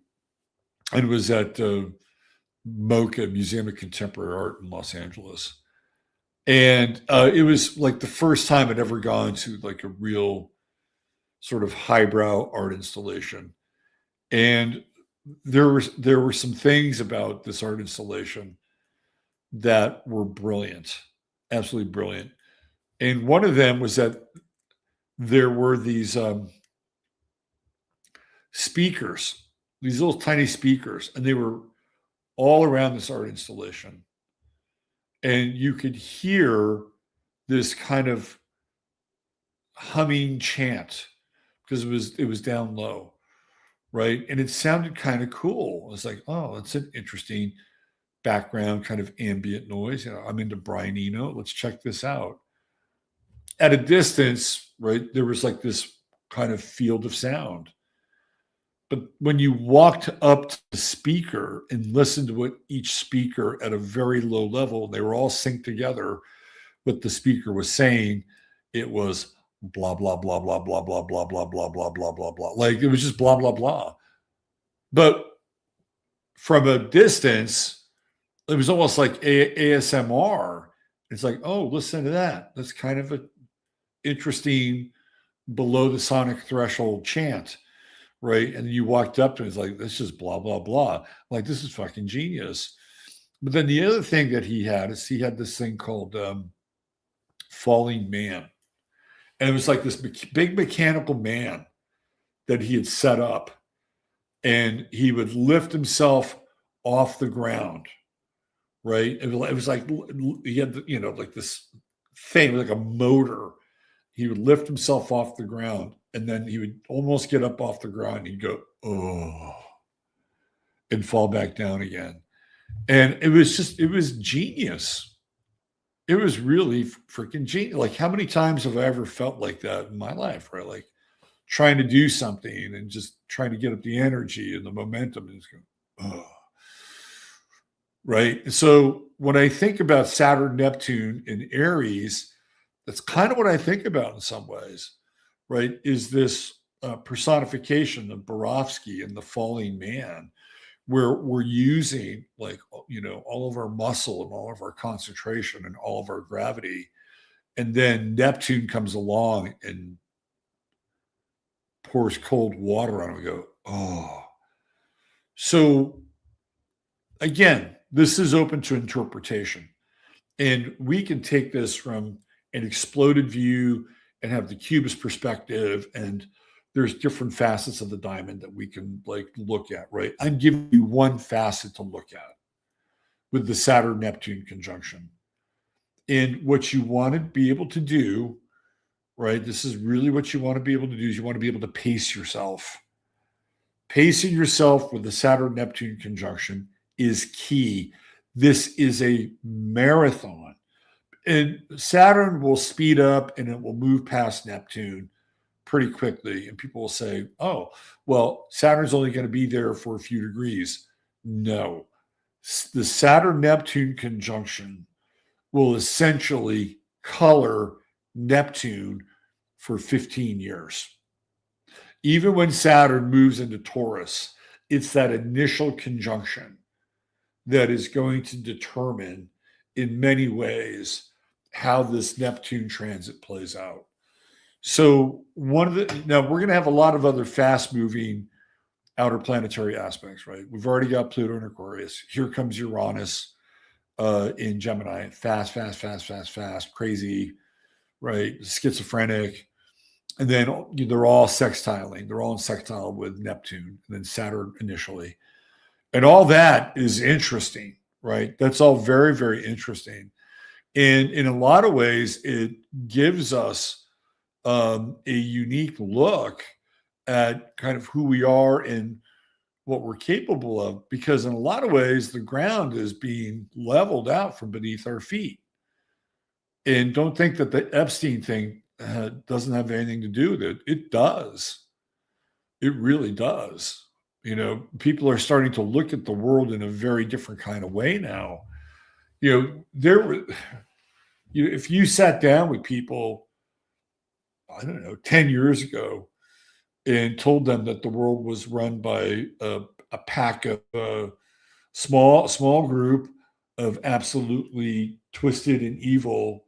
and it was at MoCA, Museum of Contemporary Art in Los Angeles. And it was like the first time I'd ever gone to like a real sort of highbrow art installation. And there were some things about this art installation that were brilliant, absolutely brilliant. And one of them was that there were these speakers, these little tiny speakers, and they were all around this art installation. And you could hear this kind of humming chant because it was down low, right? And it sounded kind of cool. It's like, oh, that's an interesting background kind of ambient noise. I'm into Brian Eno. Let's check this out. At a distance, right, there was like this kind of field of sound. But when you walked up to the speaker and listened to what each speaker at a very low level, they were all synced together. What the speaker was saying, it was blah, blah, blah, blah, blah, blah, blah, blah, blah, blah, blah, blah, blah. Like it was just blah, blah, blah. But from a distance, it was almost like ASMR. It's like, oh, listen to that. That's kind of an interesting below the sonic threshold chant. Right. And you walked up to it, it's like, this is blah, blah, blah. Like, this is fucking genius. But then the other thing that he had is he had this thing called Falling Man. And it was like this big mechanical man that he had set up. And he would lift himself off the ground. Right. It was like he had, like this thing, like a motor. He would lift himself off the ground. And then he would almost get up off the ground. And he'd go, oh, and fall back down again. And it was genius. It was really freaking genius. Like, how many times have I ever felt like that in my life, right? Like trying to do something and just trying to get up the energy and the momentum and just go, oh. Right. So when I think about Saturn-Neptune in Aries, that's kind of what I think about in some ways. Right, is this personification of Borofsky and the falling man, where we're using like, all of our muscle and all of our concentration and all of our gravity. And then Neptune comes along and pours cold water on it. We go, oh. So again, this is open to interpretation. And we can take this from an exploded view and have the cubist perspective, and there's different facets of the diamond that we can like look at, right? I'm giving you one facet to look at with the Saturn-Neptune conjunction. And what you want to be able to do, right? This is really what you want to be able to do, is you want to be able to pace yourself. Pacing yourself with the Saturn-Neptune conjunction is key. This is a marathon. And Saturn will speed up and it will move past Neptune pretty quickly. And people will say, oh, well, Saturn's only going to be there for a few degrees. No. The Saturn-Neptune conjunction will essentially color Neptune for 15 years. Even when Saturn moves into Taurus, it's that initial conjunction that is going to determine in many ways how this Neptune transit plays out. So now we're going to have a lot of other fast moving outer planetary aspects, right? We've already got Pluto in Aquarius. Here comes Uranus in Gemini. Fast, crazy, right? Schizophrenic. And then they're all sextiling. They're all in sextile with Neptune and then Saturn initially. And all that is interesting, right? That's all very, very interesting. And in a lot of ways, it gives us a unique look at kind of who we are and what we're capable of, because in a lot of ways, the ground is being leveled out from beneath our feet. And don't think that the Epstein thing doesn't have anything to do with it. It does. It really does. You know, people are starting to look at the world in a very different kind of way now. You know, if you sat down with people, I don't know, 10 years ago and told them that the world was run by a pack of small group of absolutely twisted and evil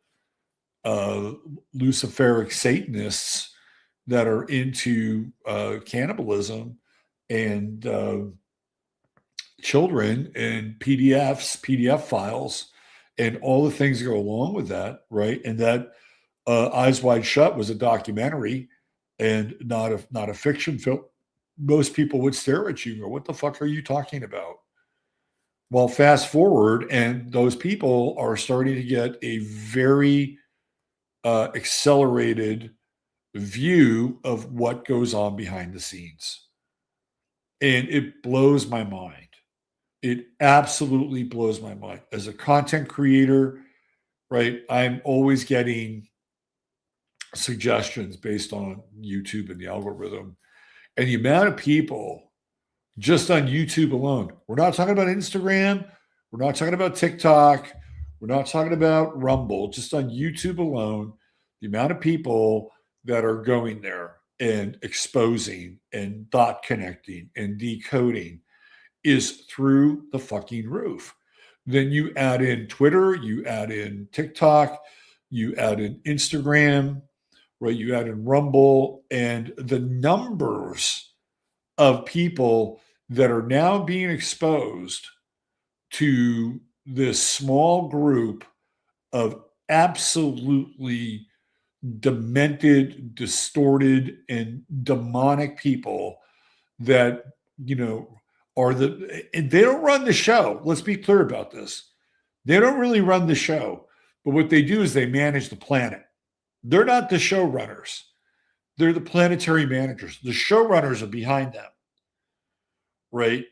Luciferic Satanists that are into cannibalism and children and PDF files, and all the things that go along with that, right? And that Eyes Wide Shut was a documentary and not a fiction film. Most people would stare at you and go, "What the fuck are you talking about?" Well, fast forward, and those people are starting to get a very accelerated view of what goes on behind the scenes. And it blows my mind. It absolutely blows my mind. As a content creator, right, I'm always getting suggestions based on YouTube and the algorithm. And the amount of people just on YouTube alone, we're not talking about Instagram, we're not talking about TikTok, we're not talking about Rumble, just on YouTube alone, the amount of people that are going there and exposing and dot connecting and decoding is through the fucking roof. Then you add in Twitter, you add in TikTok, you add in Instagram, right? You add in Rumble, and the numbers of people that are now being exposed to this small group of absolutely demented, distorted, and demonic people that, you know, and they don't run the show. Let's be clear about this. They don't really run the show, but what they do is they manage the planet. They're not the showrunners. They're the planetary managers. The showrunners are behind them, right?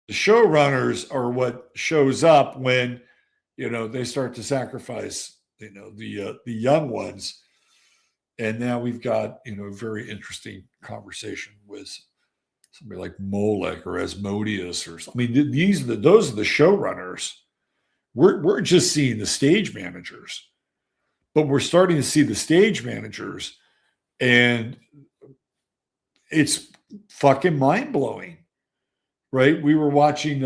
The showrunners are what shows up when, you know, they start to sacrifice, you know, the young ones. And now we've got, you know, a very interesting conversation with somebody like Molech or Asmodeus or something. I mean, those are the showrunners. We're just seeing the stage managers, but we're starting to see the stage managers, and it's fucking mind blowing, right? We were watching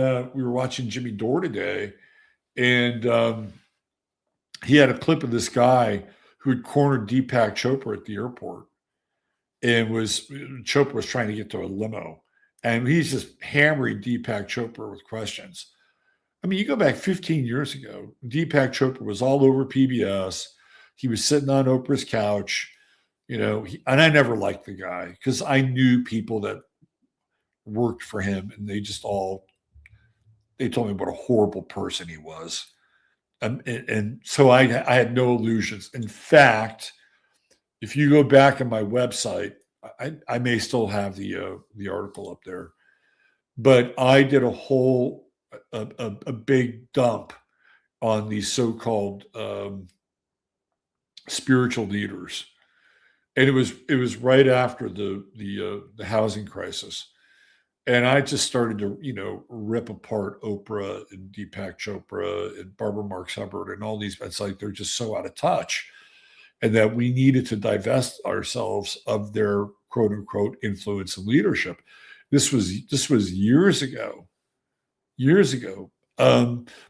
Jimmy Dore today, and he had a clip of this guy who had cornered Deepak Chopra at the airport, and Chopra was trying to get to a limo, and he's just hammering Deepak Chopra with questions. I mean, you go back 15 years ago, Deepak Chopra was all over PBS. He was sitting on Oprah's couch, you know, and I never liked the guy because I knew people that worked for him, and they told me what a horrible person he was. And so I had no illusions. In fact, if you go back on my website, I may still have the article up there, but I did a big dump on these so-called spiritual leaders, and it was right after the housing crisis, and I just started to, you know, rip apart Oprah and Deepak Chopra and Barbara Marx Hubbard and all these. It's like they're just so out of touch, and that we needed to divest ourselves of their quote unquote influence and leadership. This was years ago.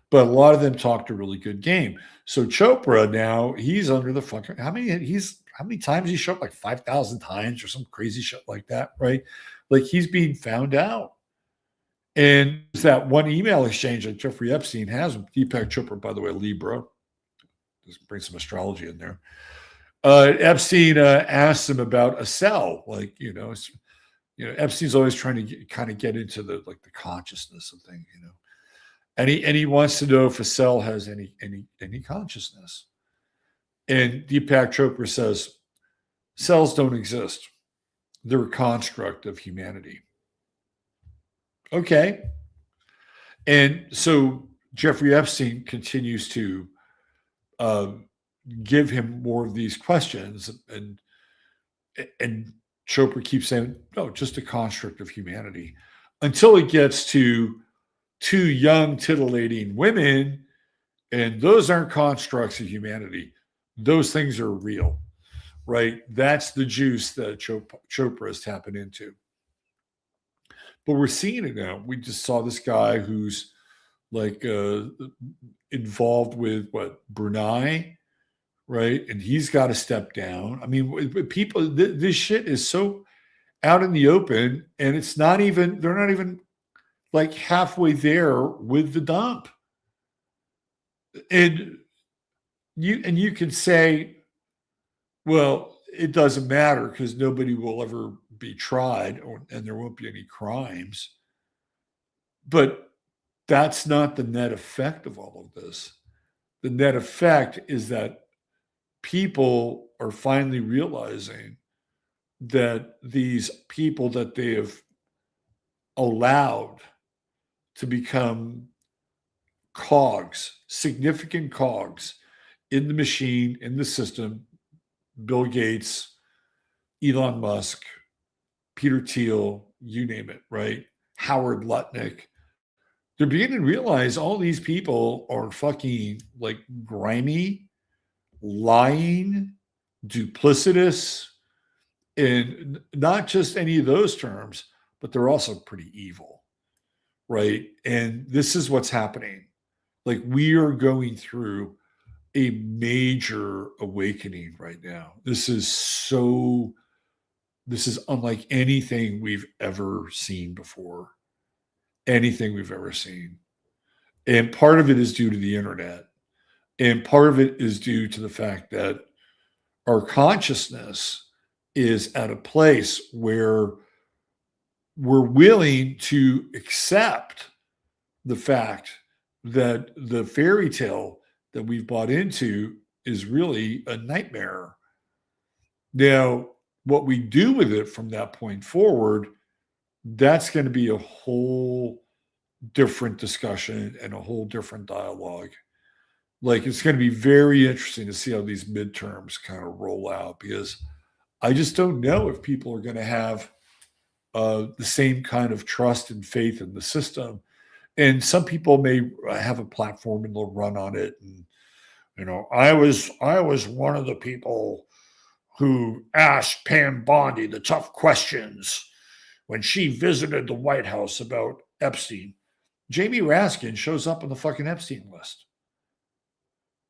But a lot of them talked a really good game. So Chopra now, he's under the fucking, how many times he showed up? Like 5,000 times or some crazy shit like that, right? Like he's being found out. And it's that one email exchange that Jeffrey Epstein has with Deepak Chopra, by the way, Libra. Just bring some astrology in there. Epstein asked him about a cell, like, you know, Epstein's always trying to kind of get into the consciousness of things, you know. And he wants to know if a cell has any consciousness. And Deepak Chopra says, cells don't exist. They're a construct of humanity. Okay. And so Jeffrey Epstein continues to give him more of these questions, and Chopra keeps saying, no, just a construct of humanity, until it gets to two young titillating women, and those aren't constructs of humanity. Those things are real, right? That's the juice that Chopra is tapping into. But we're seeing it now. We just saw this guy who's like involved with Brunei, right? And he's got to step down. I mean, people, this shit is so out in the open, and it's not even, they're not even like halfway there with the dump. And you can say, well, it doesn't matter because nobody will ever be tried, and there won't be any crimes. But that's not the net effect of all of this. The net effect is that people are finally realizing that these people that they have allowed to become cogs, significant cogs in the machine, in the system, Bill Gates, Elon Musk, Peter Thiel, you name it, right? Howard Lutnick. They're beginning to realize all these people are fucking like grimy, lying, duplicitous, and not just any of those terms, but they're also pretty evil, right? And this is what's happening. Like, we are going through a major awakening right now. This is unlike anything we've ever seen before. Anything we've ever seen. And part of it is due to the internet. And part of it is due to the fact that our consciousness is at a place where we're willing to accept the fact that the fairy tale that we've bought into is really a nightmare. Now, what we do with it from that point forward, that's going to be a whole different discussion and a whole different dialogue. Like, it's going to be very interesting to see how these midterms kind of roll out, because I just don't know if people are going to have the same kind of trust and faith in the system. And some people may have a platform and they'll run on it. And, you know, I was one of the people who asked Pam Bondi the tough questions when she visited the White House about Epstein. Jamie Raskin shows up on the fucking Epstein list,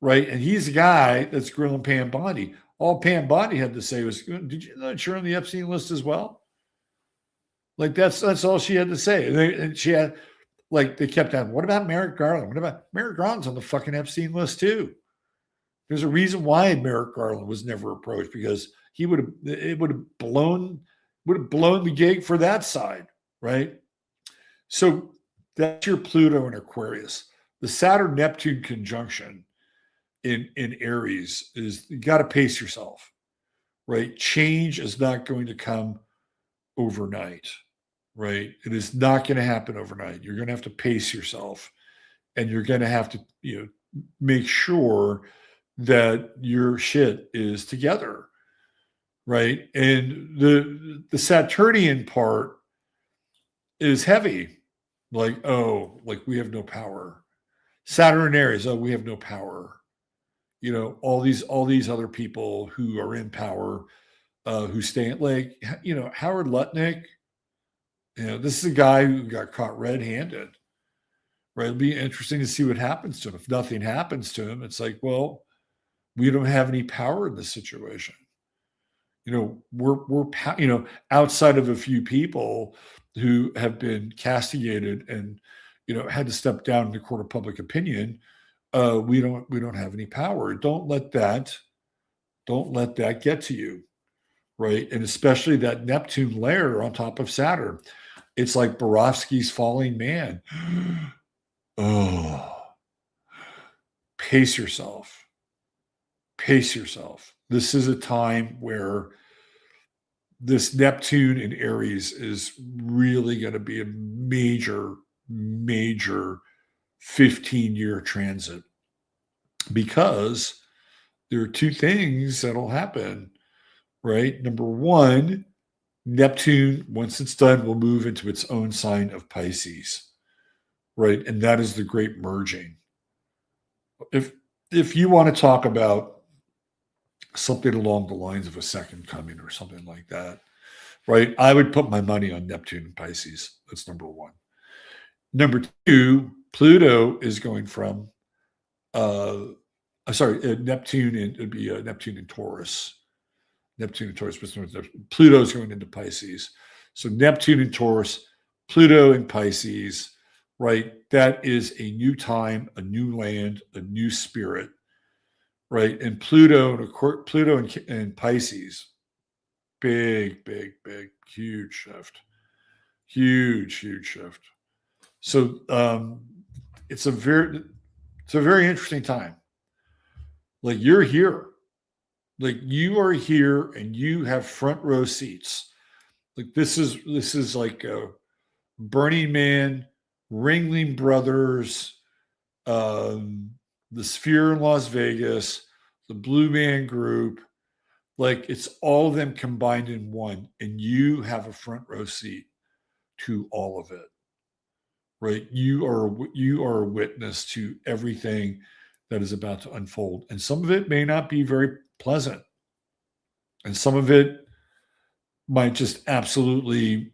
right? And he's the guy that's grilling Pam Bondi. All Pam Bondi had to say was, "Did you know that you're on the Epstein list as well?" Like, that's all she had to say. And she had, like, they kept on, what about Merrick Garland? What about Merrick Garland's on the fucking Epstein list too? There's a reason why Merrick Garland was never approached, because it would have blown the gig for that side, right? So that's your Pluto and Aquarius. The Saturn-Neptune conjunction in Aries is, you got to pace yourself, right? Change is not going to come overnight, right? It is not going to happen overnight. You're going to have to pace yourself, and you're going to have to, make sure that your shit is together, right? And the Saturnian part is heavy, like, oh, like, we have no power. Saturn and Aries, oh, we have no power. All these other people who are in power, who stand, like, Howard Lutnick. This is a guy who got caught red-handed, right? It'll be interesting to see what happens to him. If nothing happens to him, it's like, well, we don't have any power in this situation. We're outside of a few people who have been castigated and, had to step down in the court of public opinion. We don't have any power. Don't let that get to you, right? And especially that Neptune layer on top of Saturn. It's like Borowski's Falling Man. Oh, pace yourself. Pace yourself. This is a time where this Neptune in Aries is really going to be a major, major 15-year transit, because there are two things that'll happen, right? Number one, Neptune, once it's done, will move into its own sign of Pisces, right? And that is the great merging. If you want to talk about something along the lines of a second coming or something like that, right? I would put my money on Neptune and Pisces. That's number one. Number two, Pluto is going from, Neptune, and it'd be Neptune and Taurus. Neptune and Taurus, Pluto is going into Pisces. So Neptune and Taurus, Pluto and Pisces, right? That is a new time, a new land, a new spirit, right? And Pluto and Pisces, big, big, big, huge shift, huge shift. So it's a very interesting time. Like, you're here, like you are here, and you have front row seats. Like, this is like a Burning Man, Ringling Brothers, the Sphere in Las Vegas, the Blue Man Group. Like, it's all of them combined in one, and you have a front row seat to all of it, right? You are a witness to everything that is about to unfold, and some of it may not be very pleasant, and some of it might just absolutely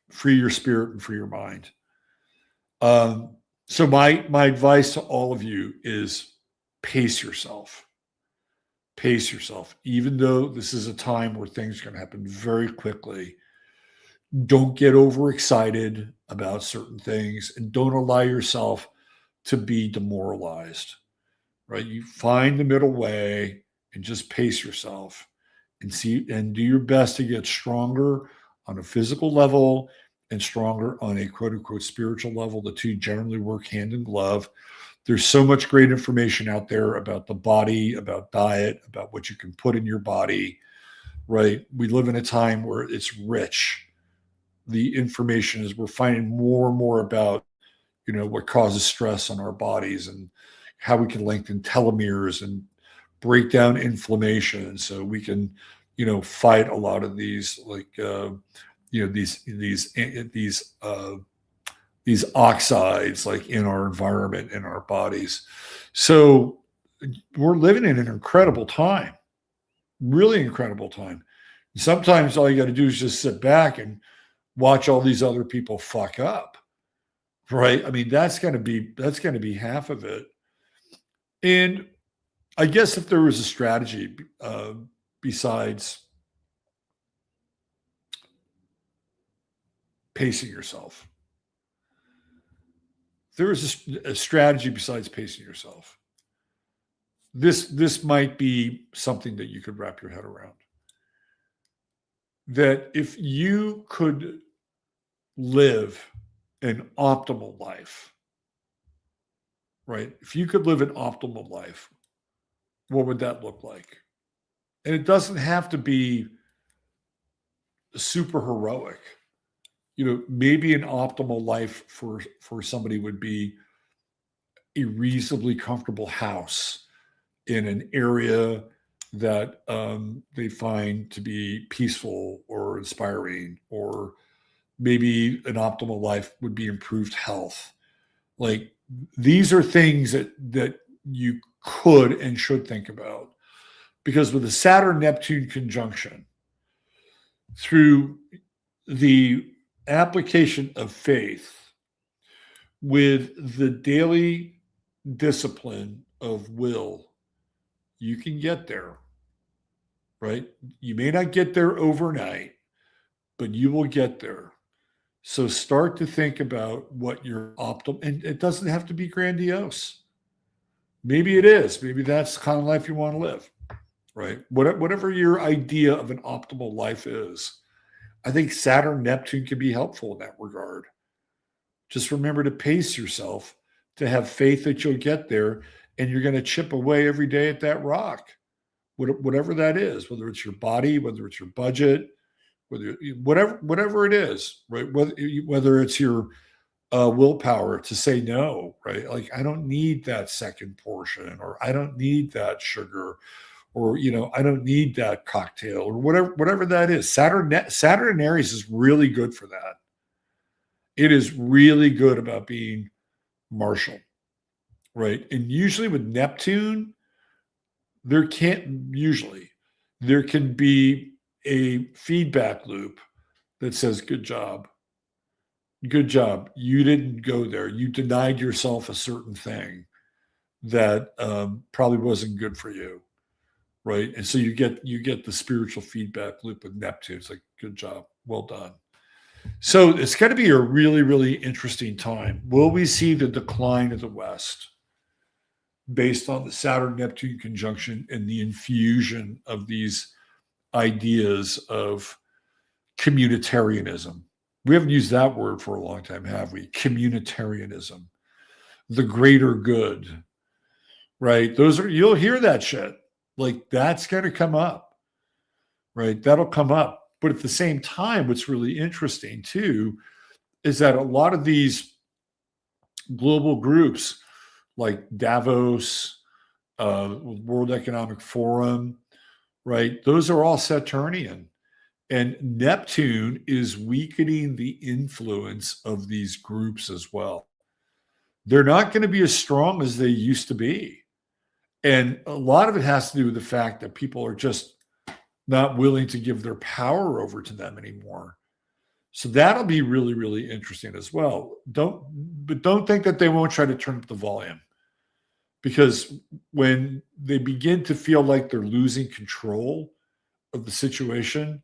free your spirit and free your mind. So my advice to all of you is pace yourself. Pace yourself. Even though this is a time where things are going to happen very quickly, don't get overexcited about certain things, and don't allow yourself to be demoralized, right? You find the middle way and just pace yourself and do your best to get stronger on a physical level and stronger on a quote unquote spiritual level. The two generally work hand in glove. There's so much great information out there about the body, about diet, about what you can put in your body, right? We live in a time where it's rich. The information is, we're finding more and more about, what causes stress on our bodies and how we can lengthen telomeres and break down inflammation so we can, fight a lot of these, like, these oxides, like, in our environment, in our bodies. So we're living in an incredible time, really incredible time. Sometimes all you got to do is just sit back and watch all these other people fuck up, right? I mean, that's going to be half of it. And I guess if there was a strategy besides pacing yourself, there is a strategy besides pacing yourself. This might be something that you could wrap your head around. That if you could live an optimal life, right? If you could live an optimal life, what would that look like? And it doesn't have to be super heroic. Maybe an optimal life for somebody would be a reasonably comfortable house in an area that they find to be peaceful or inspiring, or maybe an optimal life would be improved health. Like, these are things that you could and should think about, because with the Saturn-Neptune conjunction, through the application of faith with the daily discipline of will, you can get there, right? You may not get there overnight, but you will get there. So start to think about what your optimal, and it doesn't have to be grandiose. Maybe it is. Maybe that's the kind of life you want to live, right? Whatever your idea of an optimal life is, I think Saturn Neptune can be helpful in that regard. Just remember to pace yourself, to have faith that you'll get there, and you're going to chip away every day at that rock, whatever that is, whether it's your body, whether it's your budget, whatever it is, right? Whether it's your willpower to say no, right? Like, I don't need that second portion, or I don't need that sugar, or I don't need that cocktail, or whatever that is. Saturn and Aries is really good for that. It is really good about being martial, right? And usually with Neptune, there can be a feedback loop that says, good job. You didn't go there. You denied yourself a certain thing that probably wasn't good for you, right? And so you get the spiritual feedback loop with Neptune. It's like, good job, well done. So it's going to be a really, really interesting time. Will we see the decline of the West based on the Saturn-Neptune conjunction and the infusion of these ideas of communitarianism? We haven't used that word for a long time, have we? Communitarianism, the greater good, right? You'll hear that shit. Like, that's going to come up, right? That'll come up. But at the same time, what's really interesting too is that a lot of these global groups like Davos, World Economic Forum, right? Those are all Saturnian. And Neptune is weakening the influence of these groups as well. They're not going to be as strong as they used to be. And a lot of it has to do with the fact that people are just not willing to give their power over to them anymore. So that'll be really, really interesting as well. Don't think that they won't try to turn up the volume, because when they begin to feel like they're losing control of the situation,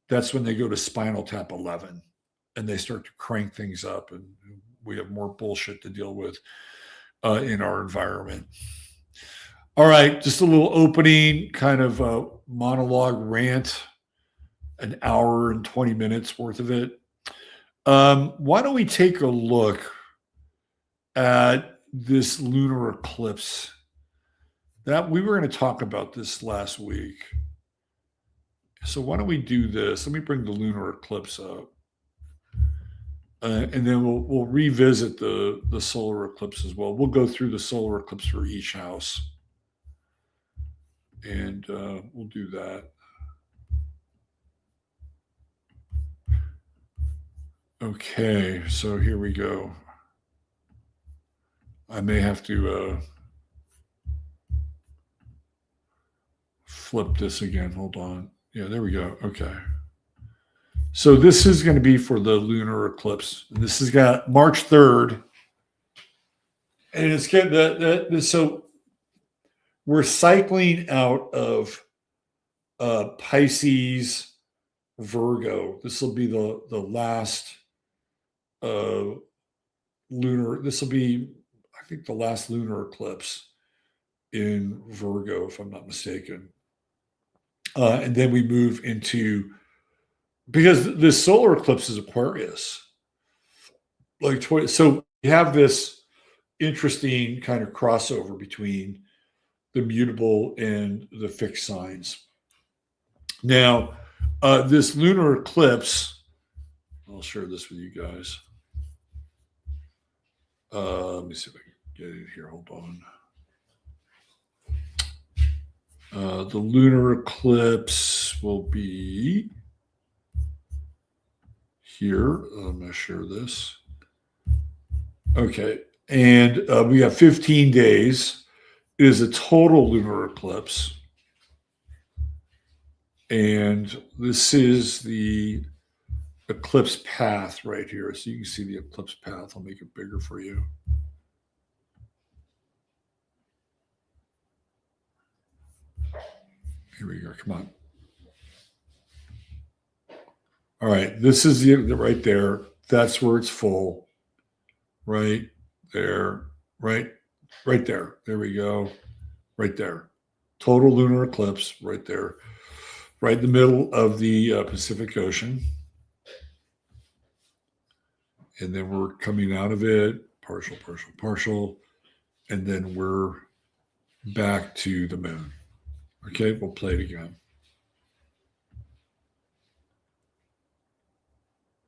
that's when they go to Spinal Tap 11 and they start to crank things up, and we have more bullshit to deal with in our environment. All right, just a little opening kind of monologue rant, an hour and 20 minutes worth of it. Why don't we take a look at this lunar eclipse? That we were going to talk about this last week. So why don't we do this? Let me bring the lunar eclipse up. And then we'll revisit the solar eclipse as well. We'll go through the solar eclipse for each house. And we'll do that. Okay, so here we go. I may have to flip this again. Hold on. Yeah, there we go. Okay. So this is going to be for the lunar eclipse. This has got March 3rd. And it's getting so we're cycling out of Pisces, Virgo. This will be the last lunar. This will be, I think, the last lunar eclipse in Virgo, if I'm not mistaken. And then we move into, because this solar eclipse is Aquarius. So we have this interesting kind of crossover between the mutable and the fixed signs. Now, this lunar eclipse, I'll share this with you guys. Let me see if I can get it here. Hold on. The lunar eclipse will be here. I'm going to share this. Okay. And we have 15 days. It is a total lunar eclipse. And this is the eclipse path right here. So you can see the eclipse path. I'll make it bigger for you. Here we go. Come on. All right. This is the right there. That's where it's full. Right there. Right there. There we go. Right there. Total lunar eclipse right there. Right in the middle of the Pacific Ocean. And then we're coming out of it, partial, partial, partial. And then we're back to the moon. Okay, we'll play it again.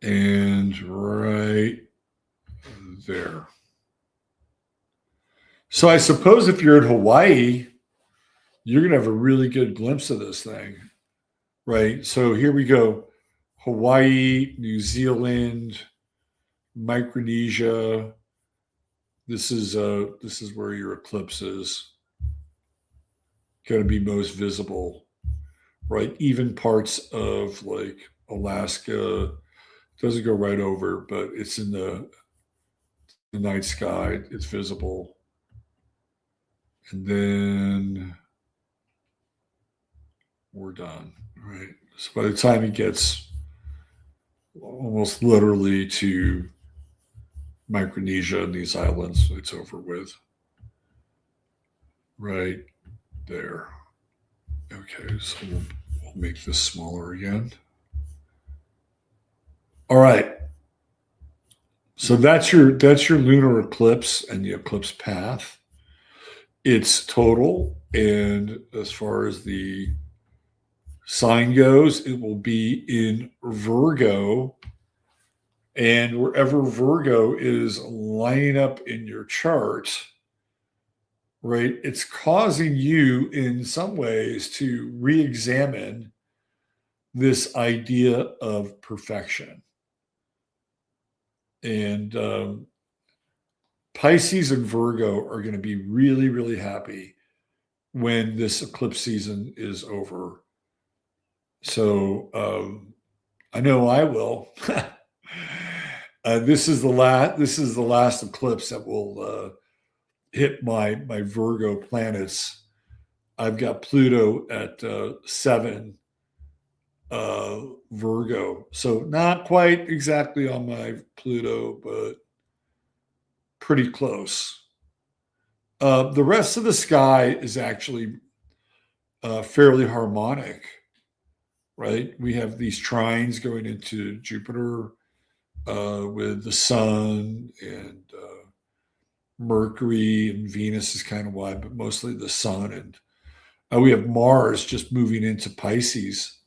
And right there. So I suppose if you're in Hawaii, you're going to have a really good glimpse of this thing, right? So here we go. Hawaii, New Zealand, Micronesia. This is where your eclipse is going to be most visible, right? Even parts of like Alaska doesn't go right over, but it's in the night sky. It's visible. And then we're done, right? So by the time it gets almost literally to Micronesia and these islands, it's over with. Right there. Okay, so we'll make this smaller again. All right. So that's your lunar eclipse and the eclipse path. It's total, and as far as the sign goes, it will be in Virgo. And wherever Virgo is lining up in your chart, right, it's causing you in some ways to re-examine this idea of perfection. And Pisces and Virgo are going to be really, really happy when this eclipse season is over. So I know I will. This is the last eclipse that will hit my Virgo planets. I've got Pluto at 7 Virgo, so not quite exactly on my Pluto, but pretty close. The rest of the sky is actually fairly harmonic, right? We have these trines going into Jupiter with the sun, and Mercury and Venus is kind of wide, but mostly the sun. And we have Mars just moving into Pisces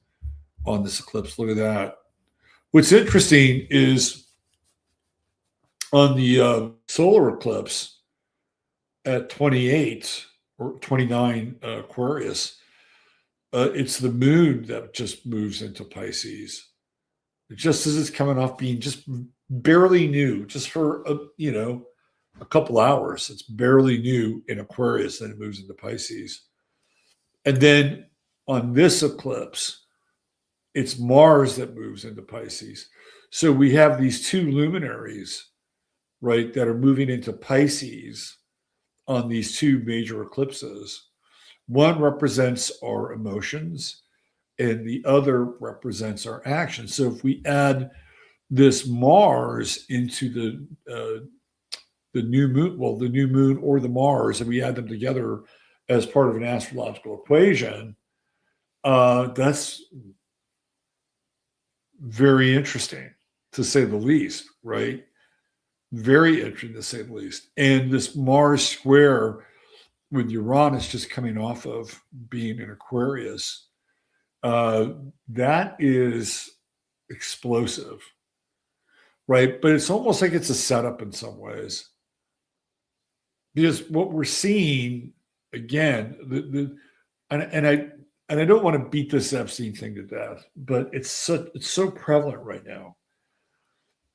on this eclipse. Look at that. What's interesting is on the solar eclipse at 28 or 29 Aquarius, it's the moon that just moves into Pisces. Just as it's coming off being just barely new, just for a couple hours. It's barely new in Aquarius, then it moves into Pisces. And then on this eclipse, it's Mars that moves into Pisces. So we have these two luminaries, right, that are moving into Pisces on these two major eclipses. One represents our emotions, and the other represents our actions. So if we add this Mars into the new moon, well, the new moon or the Mars, and we add them together as part of an astrological equation, that's very interesting, to say the least, right? Very interesting, to say the least. And this Mars square with Uranus just coming off of being in Aquarius, that is explosive, right? But it's almost like it's a setup in some ways. Because what we're seeing, again, and I don't want to beat this Epstein thing to death, but it's so prevalent right now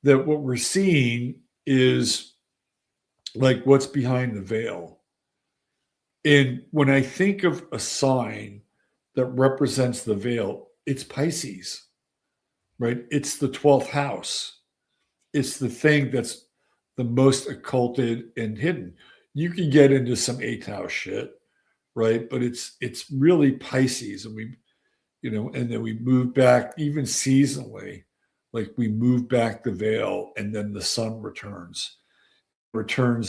that what we're seeing is like what's behind the veil. And when I think of a sign that represents the veil, it's Pisces, right? It's the 12th house. It's the thing that's the most occulted and hidden. You can get into some 8th house shit, right? But it's really Pisces, and and then we move back even seasonally, like we move back the veil, and then the sun returns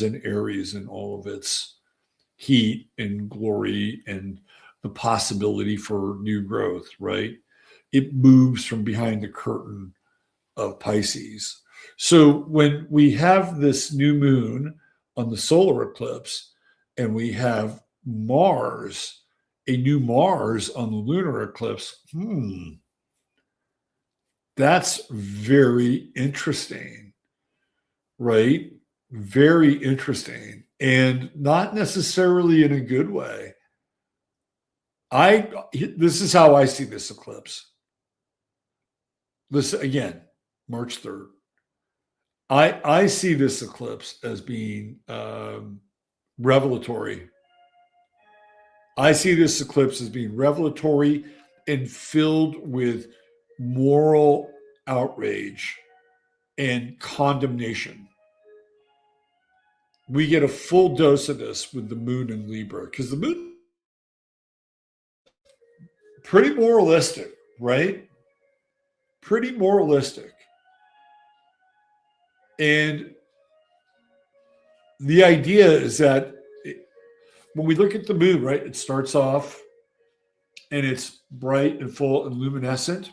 in Aries in all of its heat and glory and the possibility for new growth, right? It moves from behind the curtain of Pisces. So when we have this new moon on the solar eclipse and we have Mars, a new Mars on the lunar eclipse, that's very interesting, right? Very interesting, and not necessarily in a good way. This is how I see this eclipse. This again, March 3rd. I see this eclipse as being revelatory. I see this eclipse as being revelatory and filled with moral outrage and condemnation. We get a full dose of this with the moon in Libra, because the moon pretty moralistic, right? Pretty moralistic. And the idea is that when we look at the moon, right, it starts off and it's bright and full and luminescent,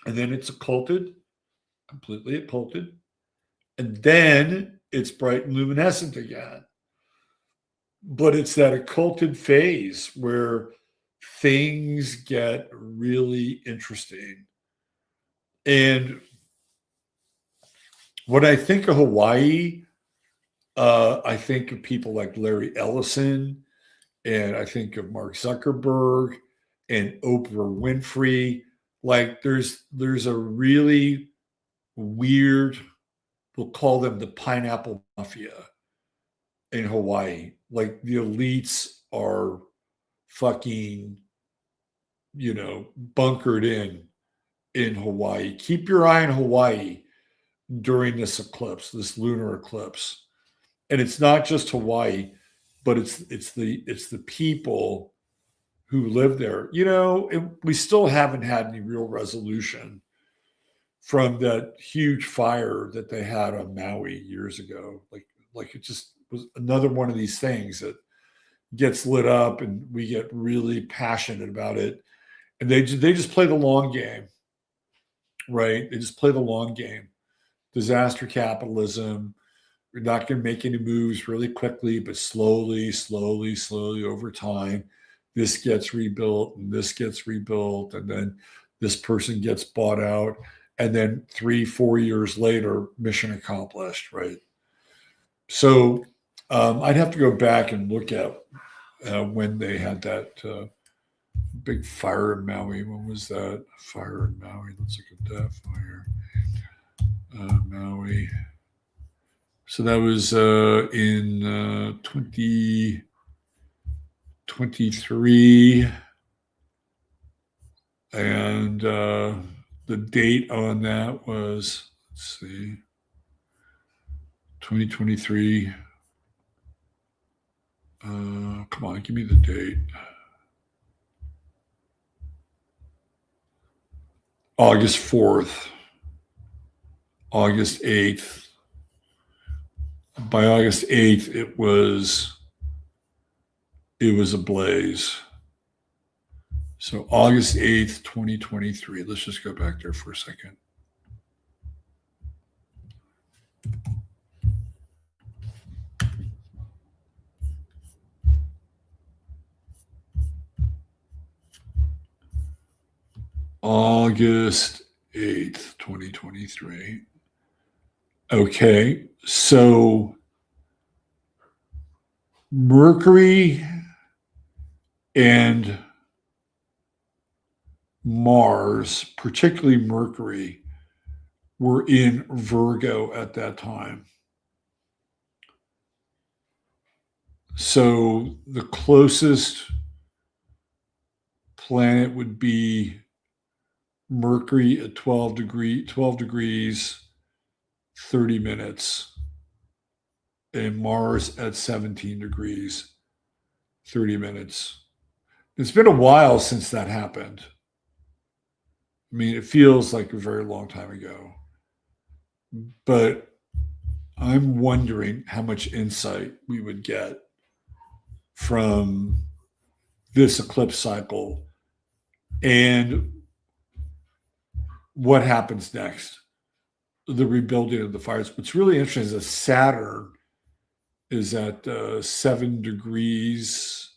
and then it's occulted, completely occulted, and then it's bright and luminescent again. But it's that occulted phase where things get really interesting. And when I think of Hawaii, I think of people like Larry Ellison, and I think of Mark Zuckerberg and Oprah Winfrey. Like there's a really weird, we'll call them the pineapple mafia in Hawaii. Like the elites are fucking, bunkered in Hawaii. Keep your eye on Hawaii during this eclipse, this lunar eclipse. And it's not just Hawaii, but it's the people who live there. We still haven't had any real resolution from that huge fire that they had on Maui years ago. Like it just was another one of these things that gets lit up and we get really passionate about it. And they just play the long game, right? They just play the long game. Disaster capitalism. You're not going to make any moves really quickly, but slowly over time, this gets rebuilt and this gets rebuilt. And then this person gets bought out. And then 3-4 years later, mission accomplished, right? So I'd have to go back and look at when they had that big fire in Maui. When was that fire in Maui? Let's look at that fire. Maui. So that was in 2023. And the date on that was, let's see, 2023. Come on, give me the date. August 4th, August 8th. By August 8th, it was ablaze. So August 8th, 2023. Let's just go back there for a second. August 8th, 2023. Okay, so Mercury and Mars, particularly Mercury, were in Virgo at that time. So the closest planet would be Mercury at 12 degrees, 30 minutes, and Mars at 17 degrees, 30 minutes. It's been a while since that happened. I mean, it feels like a very long time ago. But I'm wondering how much insight we would get from this eclipse cycle and what happens next. the rebuilding of the fires. What's really interesting is that Saturn is at 7 degrees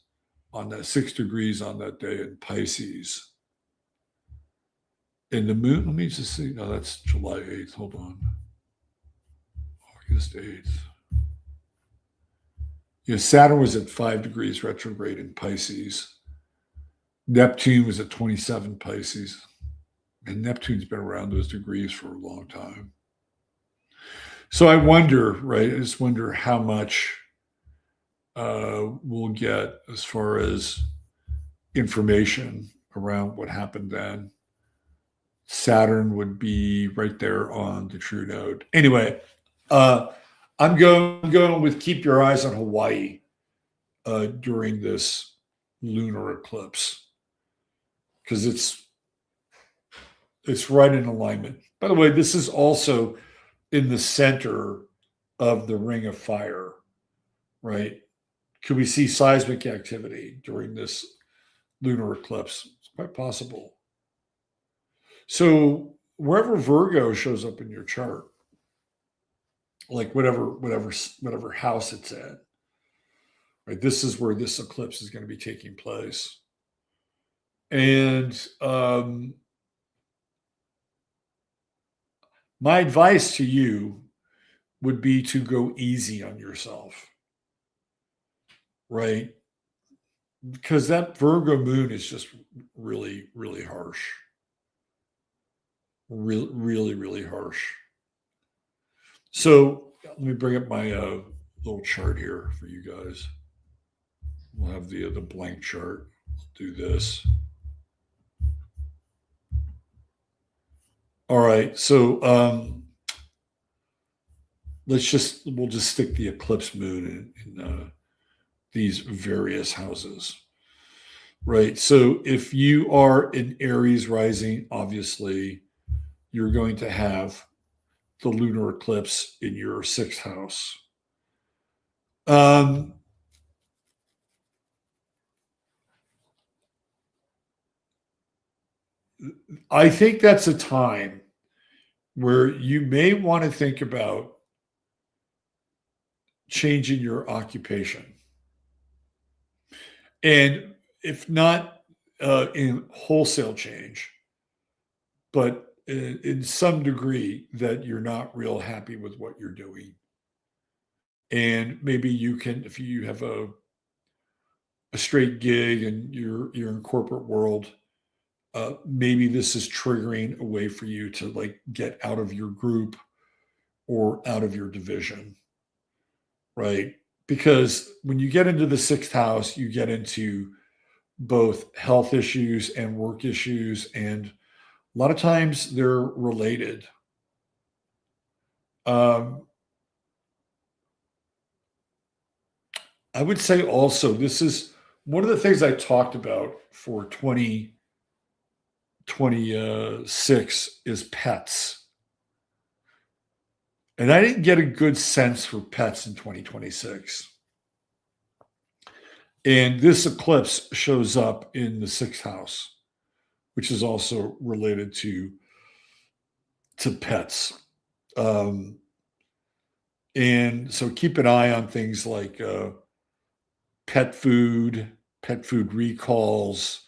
on that 6 degrees on that day in Pisces. And the moon, let me just see. No, that's July 8th. Hold on. August 8th. Yeah, Saturn was at 5 degrees retrograde in Pisces. Neptune was at 27 Pisces. And Neptune's been around those degrees for a long time. So I wonder, right? I just wonder how much we'll get as far as information around what happened then. Saturn would be right there on the true node. Anyway, I'm going with keep your eyes on Hawaii during this lunar eclipse because it's right in alignment. By the way, this is also in the center of the ring of fire, right? Could we see seismic activity during this lunar eclipse? It's quite possible. So wherever Virgo shows up in your chart, like whatever house it's in, right? This is where this eclipse is going to be taking place. And my advice to you would be to go easy on yourself, right? Because that Virgo moon is just really, really harsh. Really, really harsh. So let me bring up my little chart here for you guys. We'll have the blank chart. Do this. All right. So we'll just stick the eclipse moon in these various houses. Right. So if you are in Aries rising, obviously you're going to have the lunar eclipse in your 6th house. I think that's a time where you may want to think about changing your occupation. And if not in wholesale change, but in some degree that you're not real happy with what you're doing. And maybe you can, if you have a straight gig and you're in corporate world, maybe this is triggering a way for you to like get out of your group or out of your division, right? Because when you get into the 6th house, you get into both health issues and work issues, and a lot of times they're related. I would say also, this is one of the things I talked about for 2026 is pets. And I didn't get a good sense for pets in 2026. And this eclipse shows up in the 6th house, which is also related to pets. And so keep an eye on things like pet food recalls,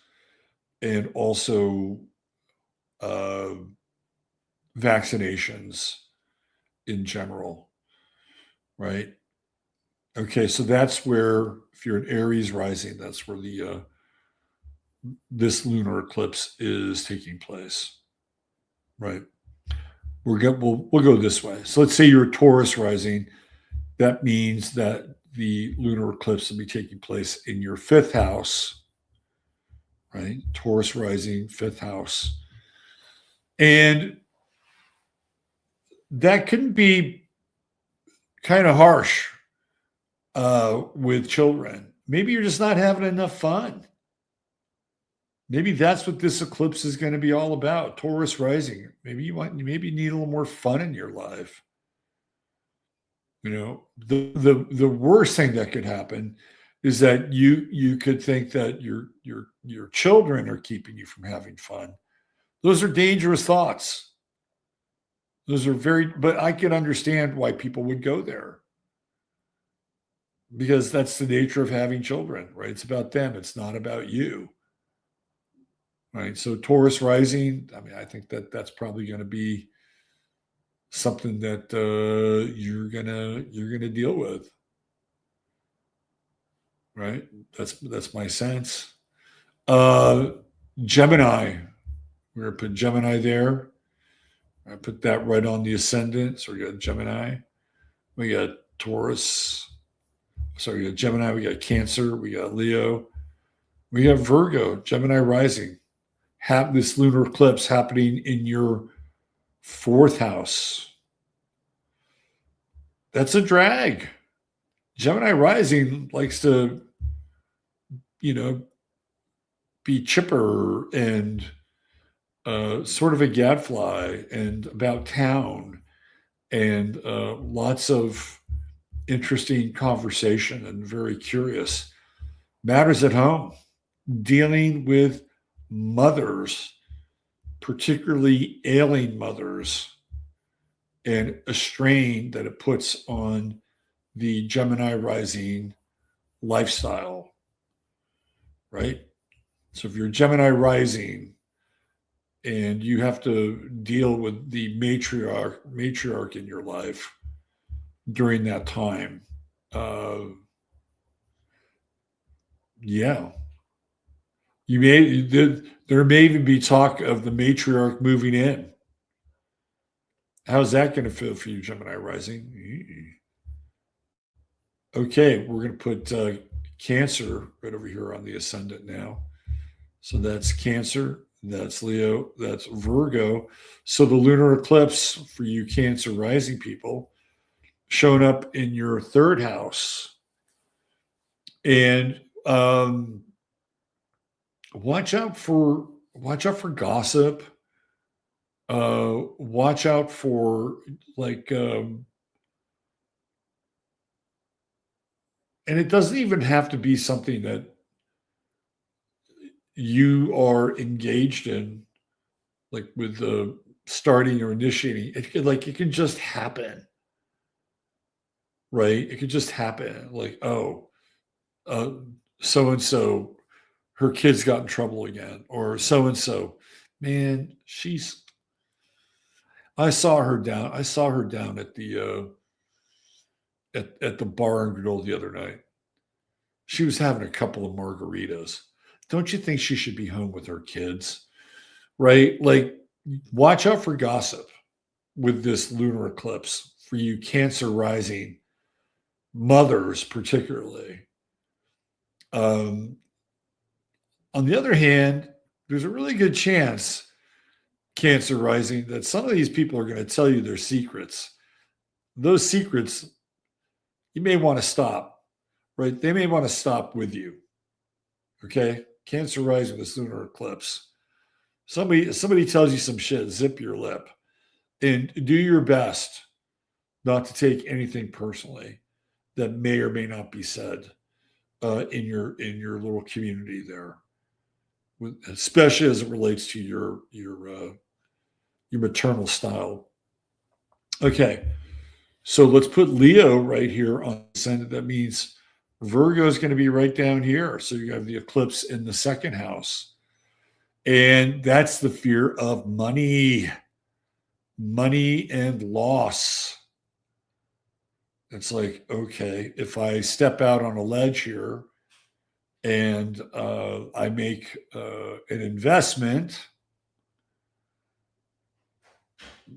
and also vaccinations in general, right? Okay, so that's where, if you're an Aries rising, that's where the this lunar eclipse is taking place, right? We'll go this way. So let's say you're a Taurus rising. That means that the lunar eclipse will be taking place in your 5th house, right? Taurus rising, 5th house. And that can be kind of harsh with children. Maybe you're just not having enough fun. Maybe that's what this eclipse is going to be all about. Taurus rising. Maybe you need a little more fun in your life. You know, the worst thing that could happen is that you could think that your children are keeping you from having fun. Those are dangerous thoughts. Those are but I can understand why people would go there, because that's the nature of having children, right? It's about them. It's not about you, right? So Taurus rising, I mean, I think that that's probably going to be something that you're gonna deal with, right? That's my sense. Uh, Gemini, we're gonna put Gemini there. I put that right on the ascendant. So we got Gemini, we got Taurus. Sorry, we got Gemini, we got Cancer, we got Leo, we got Virgo, Gemini rising. Have this lunar eclipse happening in your fourth house. That's a drag. Gemini rising likes to, be chipper and sort of a gadfly and about town and lots of interesting conversation and very curious. Matters at home, dealing with mothers, particularly ailing mothers, and a strain that it puts on the Gemini rising lifestyle, right? So if you're Gemini rising and you have to deal with the matriarch in your life during that time, yeah, there may even be talk of the matriarch moving in. How's that going to feel for you, Gemini rising? Okay, we're going to put Cancer right over here on the ascendant now. So that's Cancer, that's Leo, that's Virgo. So the lunar eclipse for you Cancer rising people showing up in your third house. And watch out for gossip. Watch out for and it doesn't even have to be something that you are engaged in, like with starting or initiating. It can just happen, right? It could just happen. Like, so and so, her kids got in trouble again, or so and so, man, I saw her down at the at the bar and grill the other night. She was having a couple of margaritas. Don't you think she should be home with her kids? Right? Like, watch out for gossip with this lunar eclipse for you Cancer rising mothers, particularly. On the other hand, there's a really good chance, Cancer rising, that some of these people are going to tell you their secrets. Those secrets, you may want to stop, right? They may want to stop with you. Okay? Cancer rising with this lunar eclipse. Somebody tells you some shit, zip your lip and do your best not to take anything personally that may or may not be said in your little community there, especially as it relates to your maternal style. Okay, so let's put Leo right here on the ascendant. That means Virgo is going to be right down here. So you have the eclipse in the second house. And that's the fear of money and loss. It's like, okay, if I step out on a ledge here and I make an investment,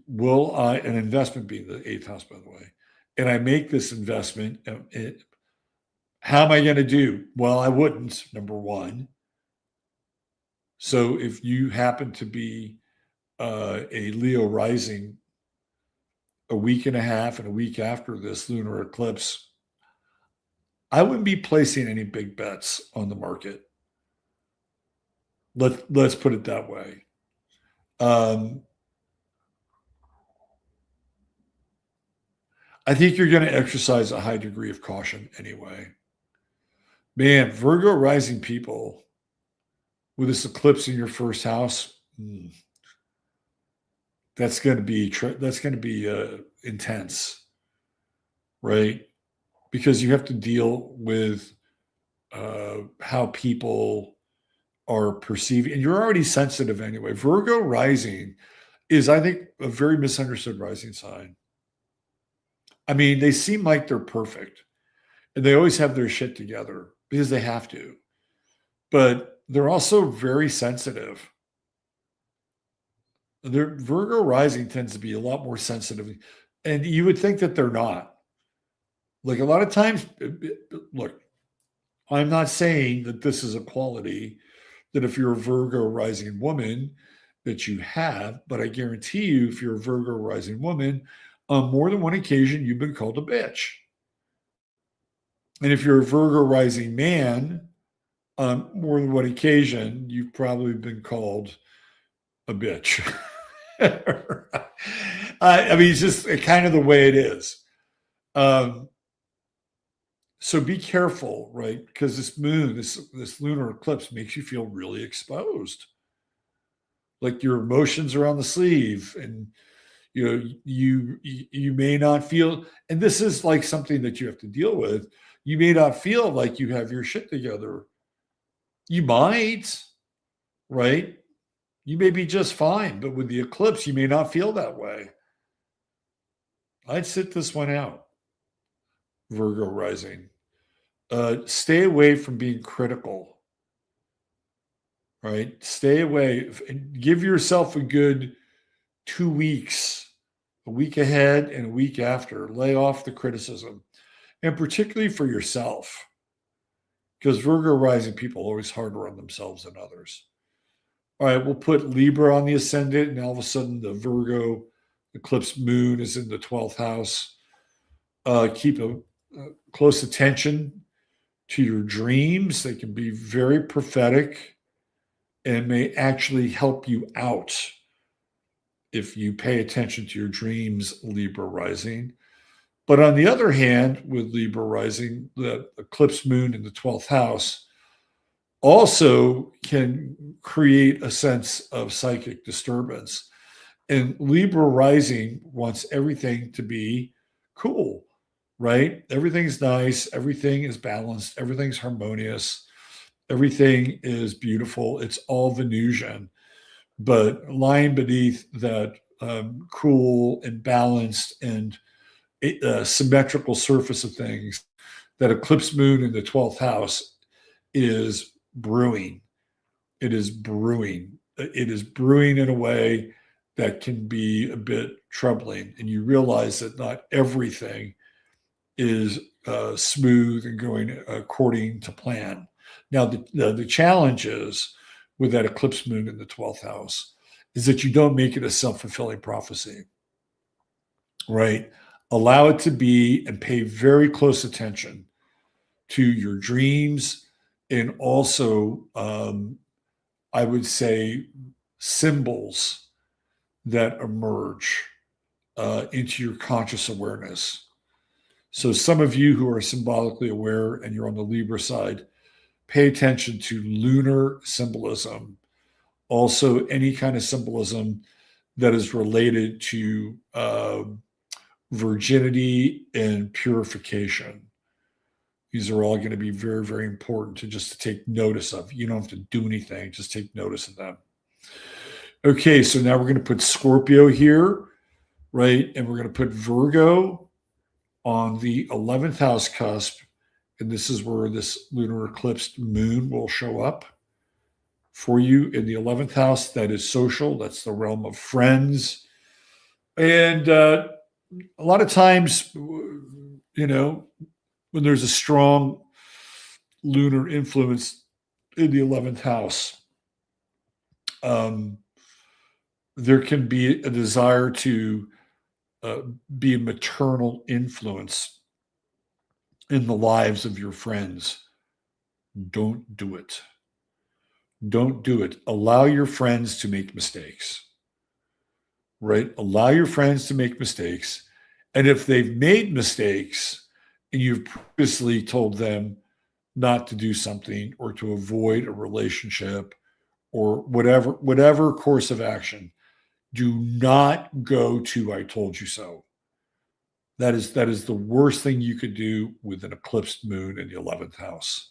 an investment being the eighth house, by the way, and I make this investment, how am I going to do? Well, I wouldn't, number one. So if you happen to be a Leo rising a week and a half and a week after this lunar eclipse, I wouldn't be placing any big bets on the market. Let's put it that way. I think you're going to exercise a high degree of caution anyway. Man, Virgo rising people with this eclipse in your first house, that's going to be intense, right? Because you have to deal with how people are perceiving, and you're already sensitive anyway. Virgo rising is, I think, a very misunderstood rising sign. I mean, they seem like they're perfect and they always have their shit together because they have to, but they're also very sensitive. Their Virgo rising tends to be a lot more sensitive, and you would think that they're not. Like a lot of times, look, I'm not saying that this is a quality that if you're a Virgo rising woman that you have, but I guarantee you, if you're a Virgo rising woman, on more than one occasion, you've been called a bitch. And if you're a Virgo rising man, on more than one occasion, you've probably been called a bitch. I mean, it's just kind of the way it is. So be careful, right? Because this moon, this lunar eclipse makes you feel really exposed. Like your emotions are on the sleeve, and you may not feel, and this is like something that you have to deal with. You may not feel like you have your shit together. You might, right? You may be just fine, but with the eclipse, you may not feel that way. I'd sit this one out, Virgo rising. Stay away from being critical, right? Stay away. Give yourself a good 2 weeks, a week ahead and a week after. Lay off the criticism, and particularly for yourself, because Virgo rising people are always harder on themselves than others. All right, we'll put Libra on the ascendant, and all of a sudden the Virgo eclipse moon is in the 12th house. Keep a close attention to your dreams. They can be very prophetic and may actually help you out if you pay attention to your dreams, Libra rising. But on the other hand, with Libra rising, the eclipse moon in the 12th house also can create a sense of psychic disturbance. And Libra rising wants everything to be cool, right? Everything's nice, everything is balanced, everything's harmonious, everything is beautiful. It's all Venusian. But lying beneath that cool and balanced and symmetrical surface of things, that eclipse moon in the 12th house is brewing. It is brewing. It is brewing in a way that can be a bit troubling. And you realize that not everything is smooth and going according to plan. Now, the challenge is with that eclipse moon in the 12th house is that you don't make it a self-fulfilling prophecy, right? Allow it to be, and pay very close attention to your dreams, and also, I would say, symbols that emerge into your conscious awareness. So some of you who are symbolically aware and you're on the Libra side, pay attention to lunar symbolism. Also, any kind of symbolism that is related to virginity and purification. These are all going to be very, very important to take notice of. You don't have to do anything, just take notice of them. Okay, so now we're going to put Scorpio here, right? And we're going to put Virgo on the 11th house cusp. And this is where this lunar eclipsed moon will show up for you in the 11th house. That is social. That's the realm of friends. And a lot of times, when there's a strong lunar influence in the 11th house, there can be a desire to be a maternal influence in the lives of your friends. Don't do it. Don't do it. Allow your friends to make mistakes, right? Allow your friends to make mistakes. And if they've made mistakes and you've previously told them not to do something or to avoid a relationship or whatever course of action, Do not go to I told you so. That is the worst thing you could do with an eclipsed moon in the 11th house.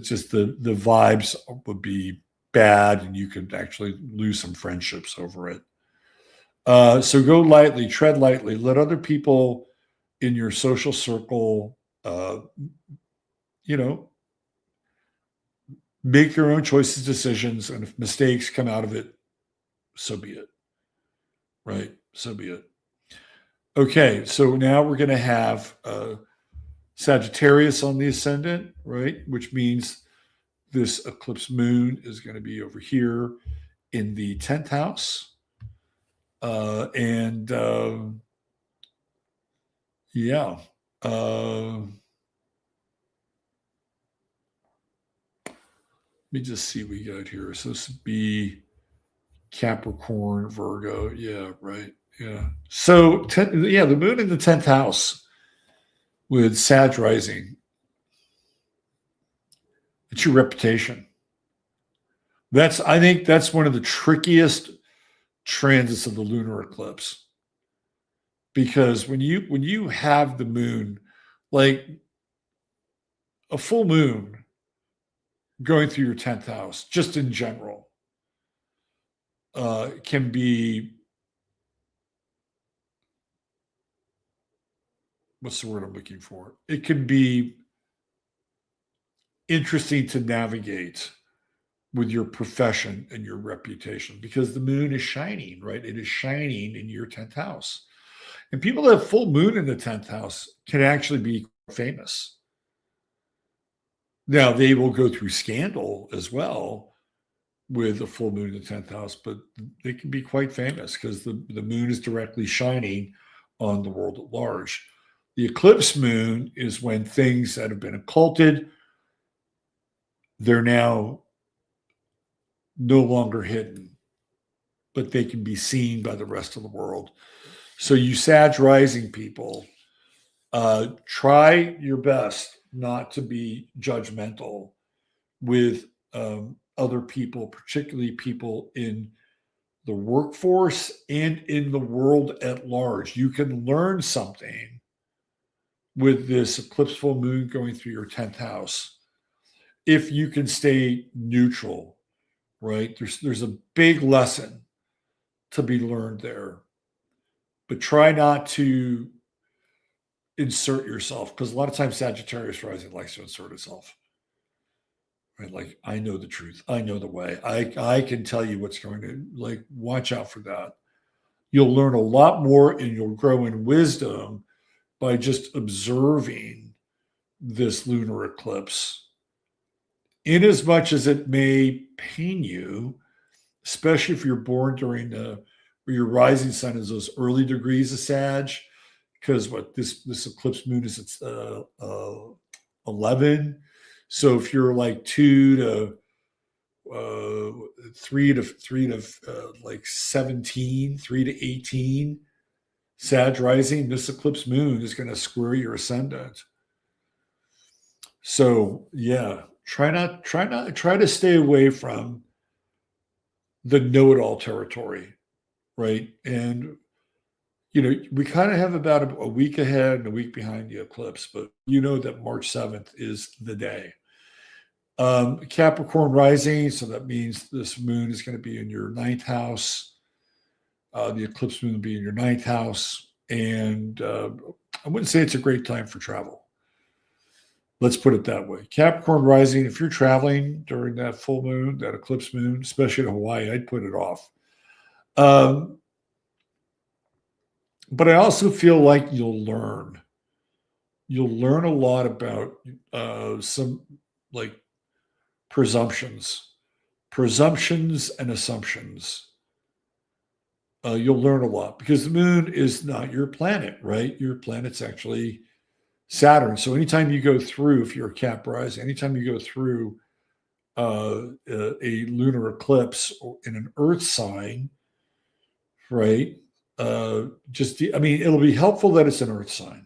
Just the vibes would be bad, and you could actually lose some friendships over it. So go lightly, tread lightly. Let other people in your social circle, make their own choices, decisions, and if mistakes come out of it, so be it. Right? So be it. Okay, so now we're going to have Sagittarius on the ascendant, right? Which means this eclipse moon is going to be over here in the 10th house. Yeah. Let me just see what we got here. So this would be Capricorn, Virgo. Yeah, right. Yeah. So, the moon in the 10th house with Sag rising. It's your reputation. I think that's one of the trickiest transits of the lunar eclipse. Because when you have the moon, like a full moon going through your 10th house, just in general, can be, what's the word I'm looking for? It can be interesting to navigate with your profession and your reputation because the moon is shining, right? It is shining in your 10th house. And people that have full moon in the 10th house can actually be famous. Now, they will go through scandal as well with a full moon in the 10th house, but they can be quite famous because the moon is directly shining on the world at large. The eclipse moon is when things that have been occulted, they're now no longer hidden, but they can be seen by the rest of the world. So you Sag rising people, try your best not to be judgmental with other people, particularly people in the workforce and in the world at large. You can learn something with this eclipse full moon going through your 10th house if you can stay neutral, right? There's a big lesson to be learned there. But try not to insert yourself because a lot of times Sagittarius rising likes to insert itself. Right? Like, I know the truth. I know the way. I can tell you what's going to, like, watch out for that. You'll learn a lot more and you'll grow in wisdom by just observing this lunar eclipse. In as much as it may pain you, especially if you're born during where your rising sign is those early degrees of Sag, because this eclipse moon is at 11. So if you're like 2 to 3 to like 17, 3 to 18, Sag rising, this eclipse moon is going to square your ascendant. So yeah, try to stay away from the know-it-all territory, right? And we kind of have about a week ahead and a week behind the eclipse, but that March 7th is the day. Capricorn rising, so that means this moon is going to be in your 9th house. The eclipse moon will be in your 9th house. And I wouldn't say it's a great time for travel. Let's put it that way. Capricorn rising, if you're traveling during that full moon, that eclipse moon, especially to Hawaii, I'd put it off. But I also feel like you'll learn. You'll learn a lot about some like presumptions and assumptions. You'll learn a lot because the moon is not your planet, right? Your planet's actually Saturn. So anytime you go through, if you're a Cap rising, anytime you go through a lunar eclipse in an Earth sign, right? It'll be helpful that it's an Earth sign.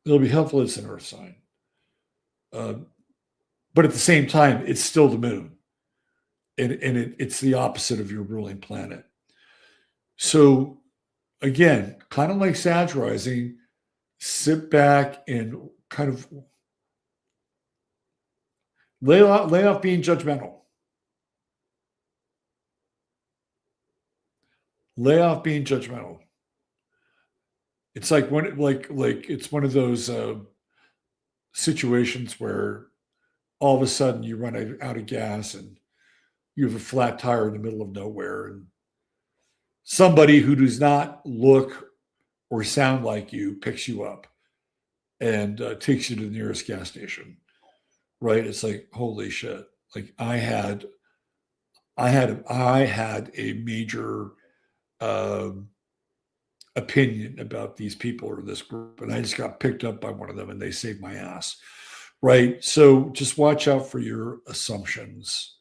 It'll be helpful it's an Earth sign. But at the same time, it's still the moon. it's the opposite of your ruling planet. So again, kind of like Sag rising, sit back and kind of lay off being judgmental. Lay off being judgmental. It's like it's one of those situations where all of a sudden you run out of gas and you have a flat tire in the middle of nowhere, and somebody who does not look or sound like you picks you up and takes you to the nearest gas station. Right? It's like, holy shit! Like I had a major opinion about these people or this group, and I just got picked up by one of them, and they saved my ass. Right? So just watch out for your assumptions.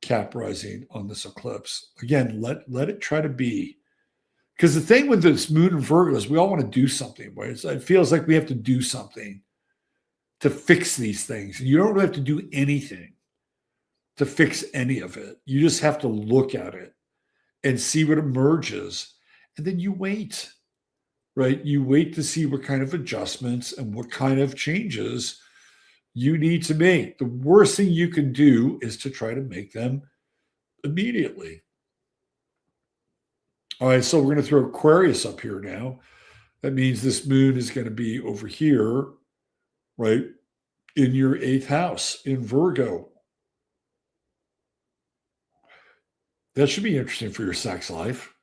Cap rising on this eclipse. Again, let it try to be. Because the thing with this moon and Virgo is we all want to do something, right? It feels like we have to do something to fix these things. And you don't really have to do anything to fix any of it. You just have to look at it and see what emerges. And then you wait, right? You wait to see what kind of adjustments and what kind of changes you need to make. The worst thing you can do is to try to make them immediately. All right, so we're going to throw Aquarius up here now. That means this moon is going to be over here, right, in your 8th house in Virgo. That should be interesting for your sex life.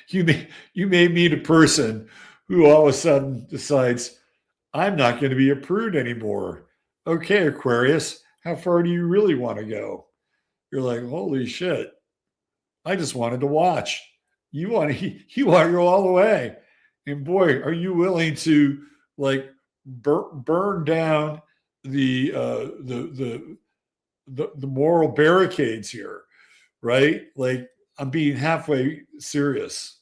You may meet a person who all of a sudden decides, I'm not going to be a prude anymore. Okay, Aquarius, how far do you really want to go? You're like, holy shit, I just wanted to watch. You want to go all the way. And boy, are you willing to like burn down the moral barricades here, right? Like I'm being halfway serious.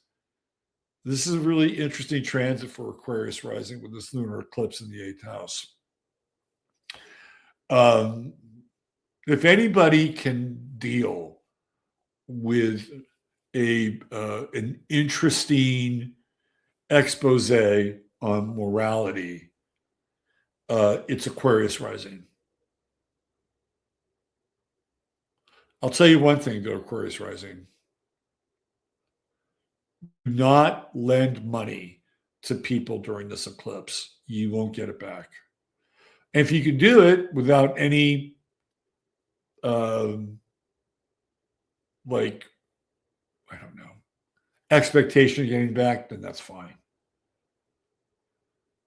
This is a really interesting transit for Aquarius rising with this lunar eclipse in the 8th house. If anybody can deal with an interesting expose on morality, it's Aquarius rising. I'll tell you one thing, though, Aquarius rising. Do not lend money to people during this eclipse. You won't get it back. And if you can do it without any like, I don't know, expectation of getting back, then that's fine.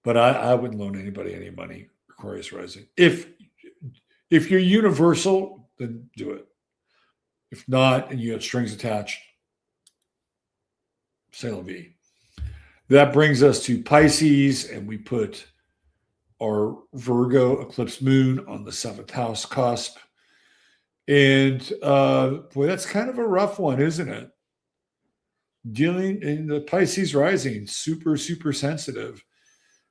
But I wouldn't loan anybody any money, Aquarius rising. If you're universal, then do it. If not, and you have strings attached, c'est la vie. That brings us to Pisces, and we put our Virgo eclipse moon on the 7th house cusp. And boy, that's kind of a rough one, isn't it? Dealing in the Pisces rising, super, super sensitive,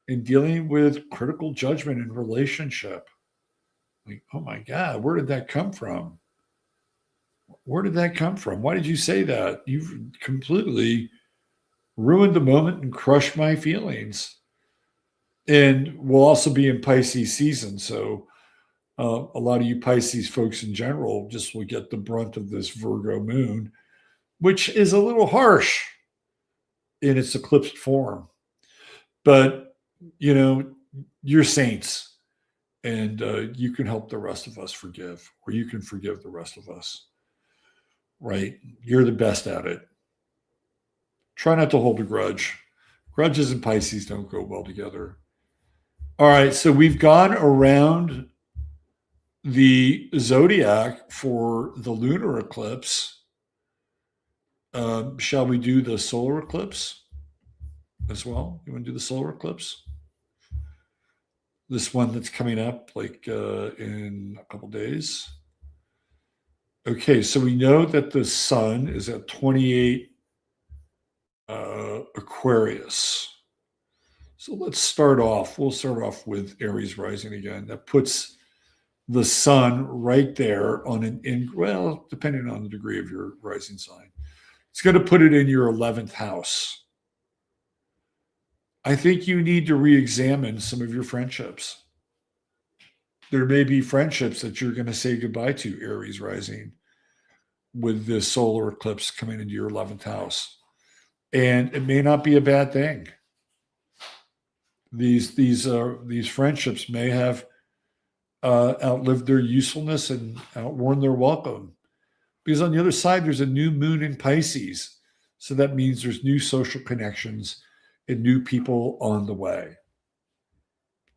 and dealing with critical judgment in relationship. Like, oh my God, where did that come from? Where did that come from? Why did you say that? You've completely ruined the moment and crushed my feelings. And we'll also be in Pisces season. So a lot of you Pisces folks in general just will get the brunt of this Virgo moon, which is a little harsh in its eclipsed form. But, you know, you're saints, and you can help the rest of us forgive, or you can forgive the rest of us, right? You're the best at it. Try not to hold a grudge. Grudges and Pisces don't go well together. All right, so we've gone around the zodiac for the lunar eclipse. Shall we do the solar eclipse as well? You want to do the solar eclipse? This one that's coming up like in a couple days. Okay, so we know that the sun is at 28 Aquarius. So let's start off. We'll start off with Aries rising again. That puts the sun right there on well, depending on the degree of your rising sign. It's going to put it in your 11th house. I think you need to re-examine some of your friendships. There may be friendships that you're going to say goodbye to, Aries rising, with this solar eclipse coming into your 11th house. And it may not be a bad thing. These friendships may have outlived their usefulness and outworn their welcome. Because on the other side, there's a new moon in Pisces. So that means there's new social connections and new people on the way.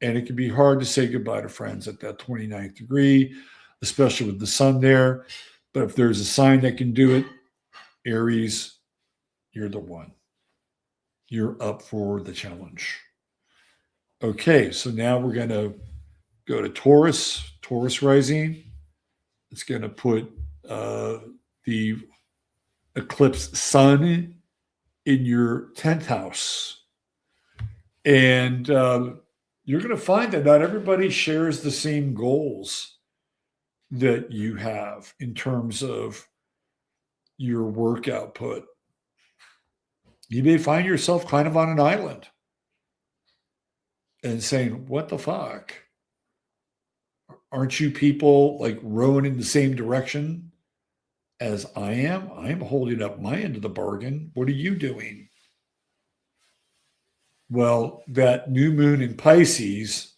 And it can be hard to say goodbye to friends at that 29th degree, especially with the sun there. But if there's a sign that can do it, Aries, you're the one. You're up for the challenge. Okay, so now we're going to go to Taurus rising. It's going to put the eclipse sun in your 10th house. And you're going to find that not everybody shares the same goals that you have in terms of your work output. You may find yourself kind of on an island and saying, what the fuck? Aren't you people like rowing in the same direction as I am? I'm holding up my end of the bargain. What are you doing? Well, that new moon in Pisces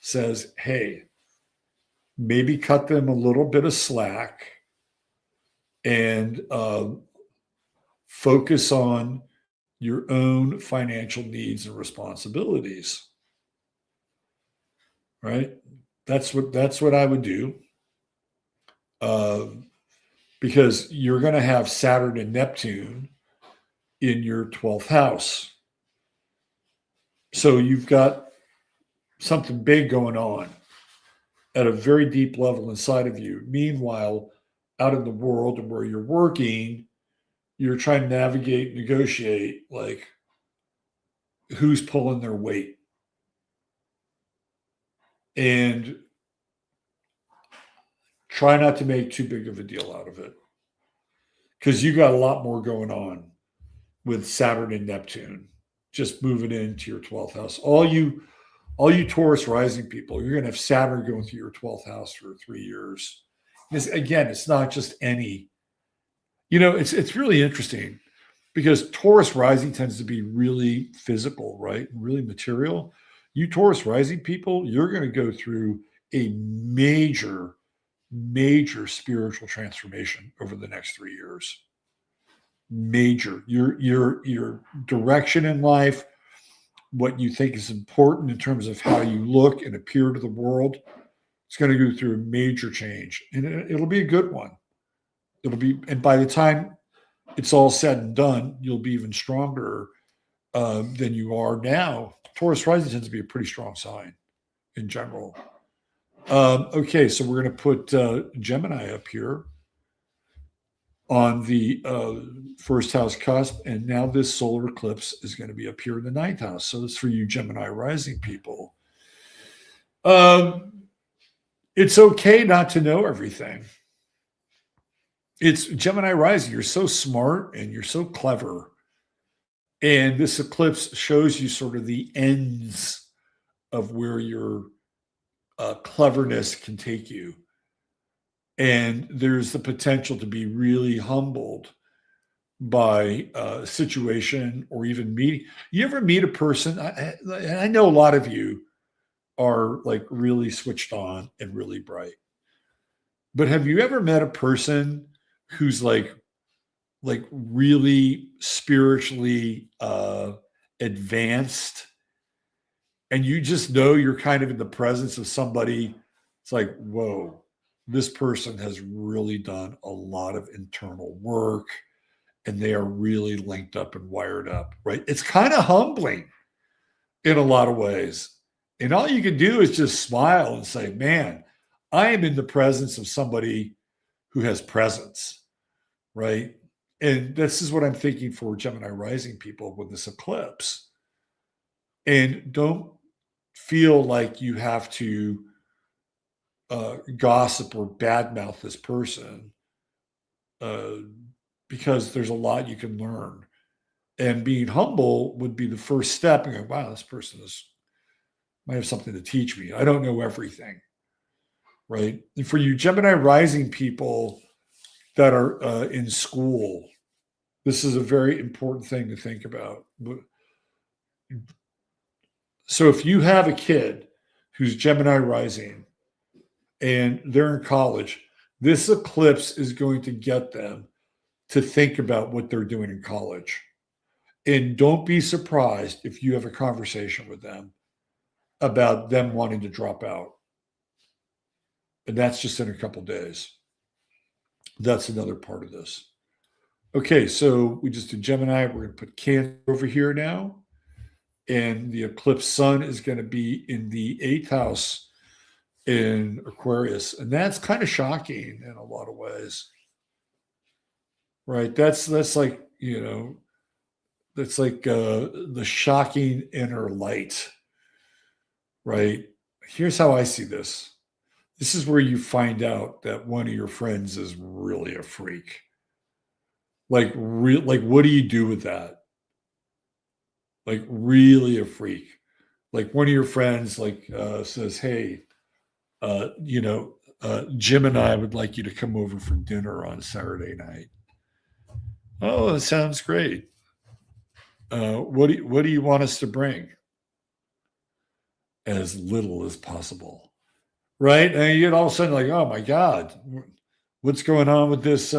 says, hey, maybe cut them a little bit of slack and focus on your own financial needs and responsibilities. Right? That's what I would do. Because you're going to have Saturn and Neptune in your 12th house. So you've got something big going on at a very deep level inside of you. Meanwhile, out in the world and where you're working, you're trying to navigate, negotiate, like who's pulling their weight. And try not to make too big of a deal out of it. Because you got a lot more going on with Saturn and Neptune just moving into your 12th house. All you Taurus rising people, you're going to have Saturn going through your 12th house for 3 years. Again, it's not just any, it's really interesting because Taurus rising tends to be really physical, right? Really material. You Taurus rising people, you're going to go through a major spiritual transformation over the next 3 years. Major. Your direction in life, what you think is important in terms of how you look and appear to the world, it's going to go through a major change. And it'll be a good one. And by the time it's all said and done, you'll be even stronger than you are now. Taurus rising tends to be a pretty strong sign in general. Okay, so we're going to put Gemini up here on the first house cusp, and now this solar eclipse is going to be up here in the 9th house. So it's for you Gemini rising people. It's okay not to know everything. It's Gemini rising. You're so smart and you're so clever. And this eclipse shows you sort of the ends of where your cleverness can take you. And there's the potential to be really humbled by a situation or even meeting. You ever meet a person? I know a lot of you are like really switched on and really bright. But have you ever met a person who's like really spiritually advanced, and you just know you're kind of in the presence of somebody? It's like, whoa, this person has really done a lot of internal work and they are really linked up and wired up, right? It's kind of humbling in a lot of ways. And all you can do is just smile and say, man, I am in the presence of somebody who has presence, right? And this is what I'm thinking for Gemini rising people with this eclipse. And don't feel like you have to gossip or badmouth this person, because there's a lot you can learn. And being humble would be the first step. And go, wow, this person might have something to teach me. I don't know everything, right? And for you Gemini rising people that are in school, this is a very important thing to think about. So if you have a kid who's Gemini rising and they're in college, this eclipse is going to get them to think about what they're doing in college. And don't be surprised if you have a conversation with them about them wanting to drop out. And that's just in a couple days. That's another part of this. Okay, so we just did Gemini. We're going to put Cancer over here now. And the eclipse sun is going to be in the 8th house in Aquarius. And that's kind of shocking in a lot of ways. Right? That's like, that's like the shocking inner light. Right? Here's how I see this. This is where you find out that one of your friends is really a freak. Like what do you do with that? Like really a freak. Like one of your friends says, hey, Jim and I would like you to come over for dinner on Saturday night. Oh, that sounds great. What do you want us to bring? As little as possible. Right? And you get all of a sudden like, oh my God, what's going on with this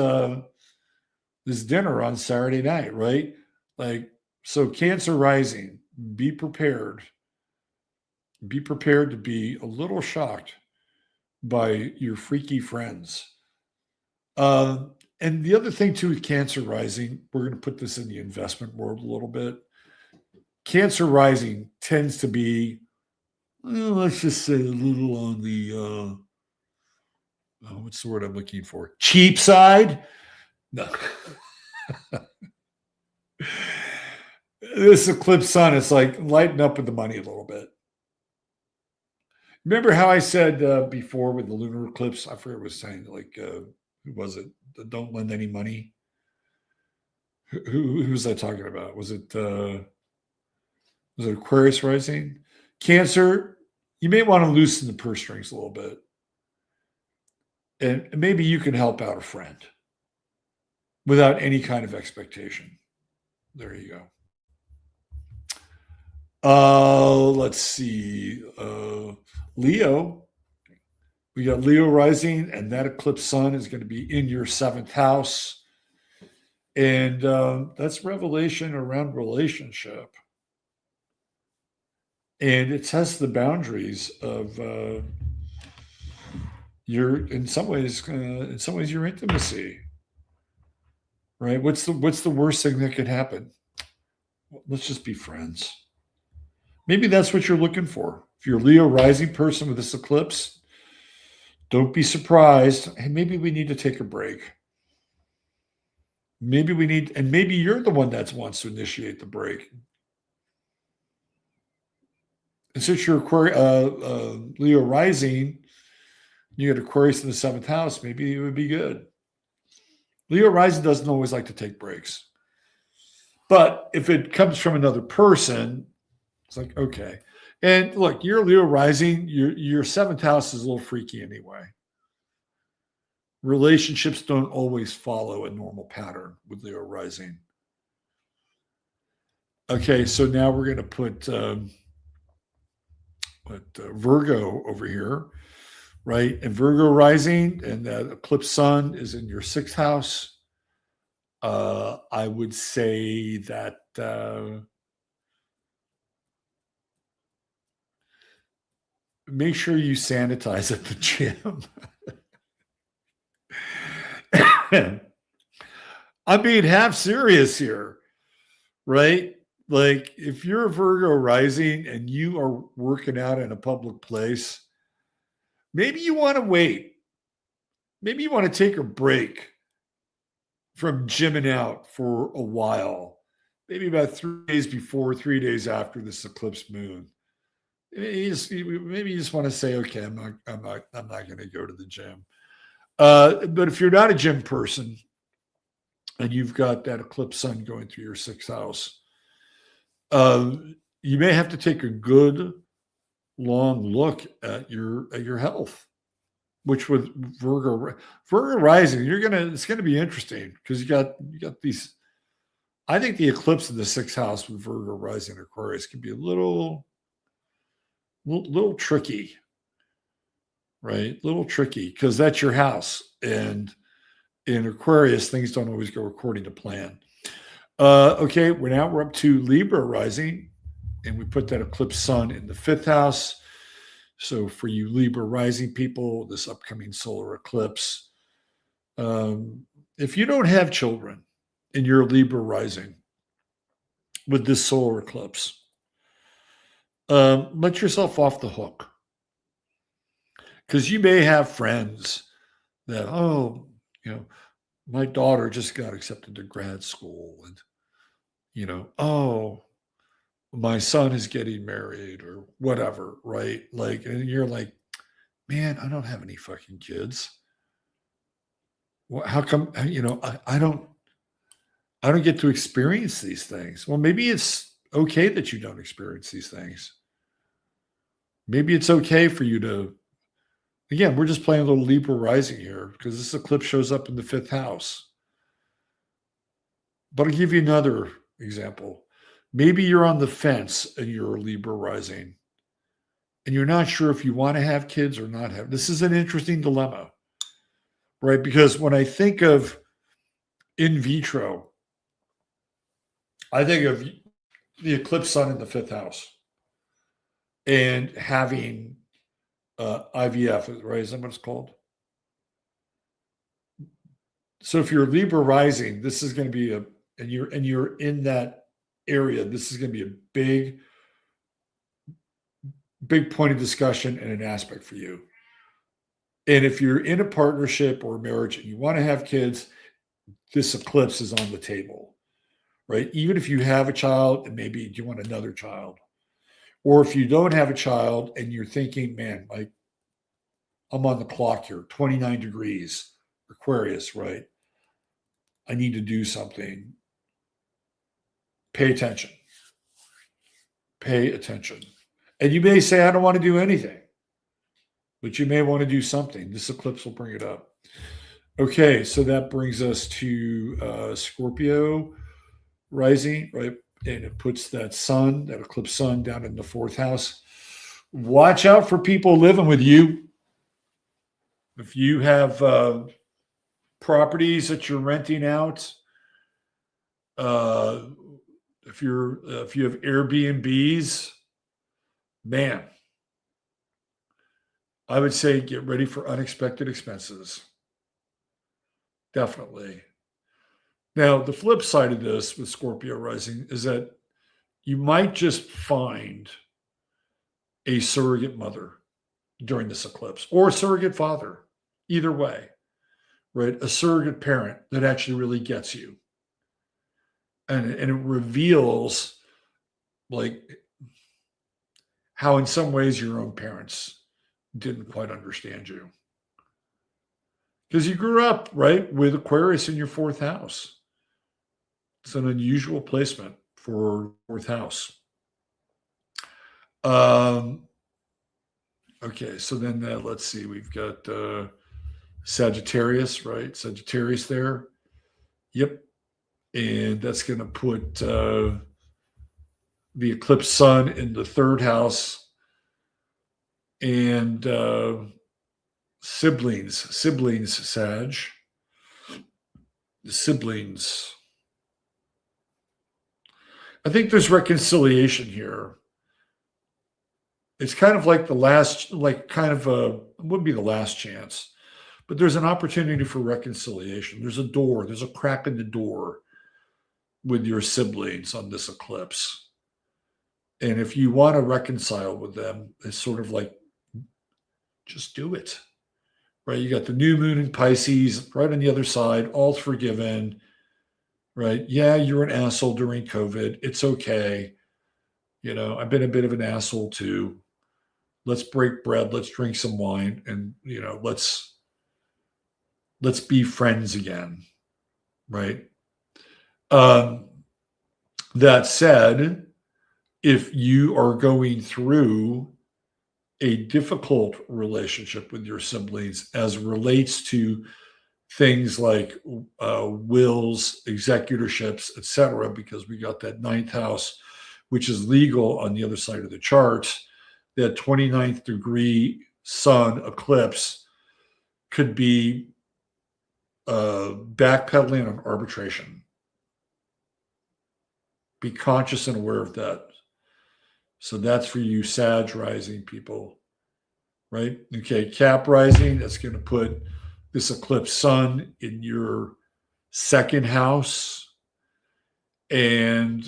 this dinner on Saturday night, right? Like, so Cancer rising, be prepared. Be prepared to be a little shocked by your freaky friends. And the other thing too with Cancer rising, we're going to put this in the investment world a little bit. Cancer rising tends to be, let's just say, a little on the what's the word I'm looking for? Cheap side. No. This eclipse sun is like lighten up with the money a little bit. Remember how I said before with the lunar eclipse? I forget what I was saying. Like, who was it? Don't lend any money. Who was I talking about? Was it Aquarius rising? Cancer, you may want to loosen the purse strings a little bit. And maybe you can help out a friend without any kind of expectation. There you go. Let's see. Leo. We got Leo rising, and that eclipse sun is going to be in your 7th house. And that's revelation around relationship. And it tests the boundaries of in some ways your intimacy. Right? What's the worst thing that could happen? Let's just be friends. Maybe that's what you're looking for. If you're a Leo rising person with this eclipse, don't be surprised. Hey, maybe we need to take a break. Maybe you're the one that wants to initiate the break. And since you're Leo rising, you got Aquarius in the 7th house, maybe it would be good. Leo rising doesn't always like to take breaks. But if it comes from another person, it's like, okay. And look, you're Leo rising, your 7th house is a little freaky anyway. Relationships don't always follow a normal pattern with Leo rising. Okay, so now we're going to put Virgo over here, right? And Virgo rising, and that eclipse sun is in your 6th house. I would say that make sure you sanitize at the gym. I'm being half serious here, right? Like if you're a Virgo rising and you are working out in a public place, maybe you want to wait. Maybe you want to take a break from gymming out for a while. Maybe about 3 days before, 3 days after this eclipse moon. maybe you just want to say, okay, I'm not going to go to the gym. But if you're not a gym person and you've got that eclipse sun going through your sixth house, you may have to take a good long look at your health. Which with Virgo rising, it's gonna be interesting because you got these. I think the eclipse in the sixth house with Virgo rising Aquarius can be a little tricky, right? Little tricky because that's your house, and in Aquarius things don't always go according to plan. Okay, we're up to Libra rising, and we put that eclipse sun in the fifth house. So for you Libra rising people, this upcoming solar eclipse, if you don't have children and you're Libra rising with this solar eclipse, let yourself off the hook. Because you may have friends that, my daughter just got accepted to grad school, and, my son is getting married or whatever, right? Like, and you're like, man, I don't have any fucking kids. Well, how come, I don't get to experience these things. Well, maybe it's okay that you don't experience these things. Maybe it's okay for you to, again, we're just playing a little Libra rising here because this eclipse shows up in the fifth house. But I'll give you another example. Maybe you're on the fence and you're a Libra rising and you're not sure if you want to have kids or not have. This is an interesting dilemma, right? Because when I think of in vitro, I think of the eclipse sun in the fifth house and having IVF, right? Is that what it's called? So if you're Libra rising, this is going to be and you're in that area, this is going to be a big point of discussion and an aspect for you. And if you're in a partnership or a marriage and you want to have kids, this eclipse is on the table, right? Even if you have a child and maybe you want another child, or if you don't have a child and you're thinking, man, like I'm on the clock here, 29 degrees, Aquarius, right? I need to do something. Pay attention. Pay attention. And you may say, I don't want to do anything, but you may want to do something. This eclipse will bring it up. Okay, so that brings us to Scorpio rising, right? And it puts that eclipse sun down in the fourth house. Watch out for people living with you. If you have properties that you're renting out, if you have Airbnbs, man, I would say get ready for unexpected expenses. Definitely. Now, the flip side of this with Scorpio rising is that you might just find a surrogate mother during this eclipse or a surrogate father, either way, right? A surrogate parent that actually really gets you. And it reveals like how in some ways your own parents didn't quite understand you. Because you grew up, right, with Aquarius in your fourth house. It's an unusual placement for fourth house. Okay, so then let's see, we've got Sagittarius, right? Sagittarius there. Yep. And that's going to put the eclipse sun in the third house. And siblings, Sag. The siblings. I think there's reconciliation here. It's kind of like it wouldn't be the last chance, but there's an opportunity for reconciliation. There's a crack in the door with your siblings on this eclipse. And if you want to reconcile with them, it's sort of like, just do it, right? You got the new moon in Pisces right on the other side, all's forgiven, right? Yeah, you're an asshole during COVID. It's okay. I've been a bit of an asshole too. let's break bread, let's drink some wine, and let's be friends again, right? Um, that said, if you are going through a difficult relationship with your siblings as relates to things like wills, executorships, etc., because we got that ninth house, which is legal on the other side of the chart, that 29th degree sun eclipse could be backpedaling on arbitration. Be conscious and aware of that. So that's for you Sag rising people, right? Okay, Cap rising, that's going to put this eclipse sun in your second house. And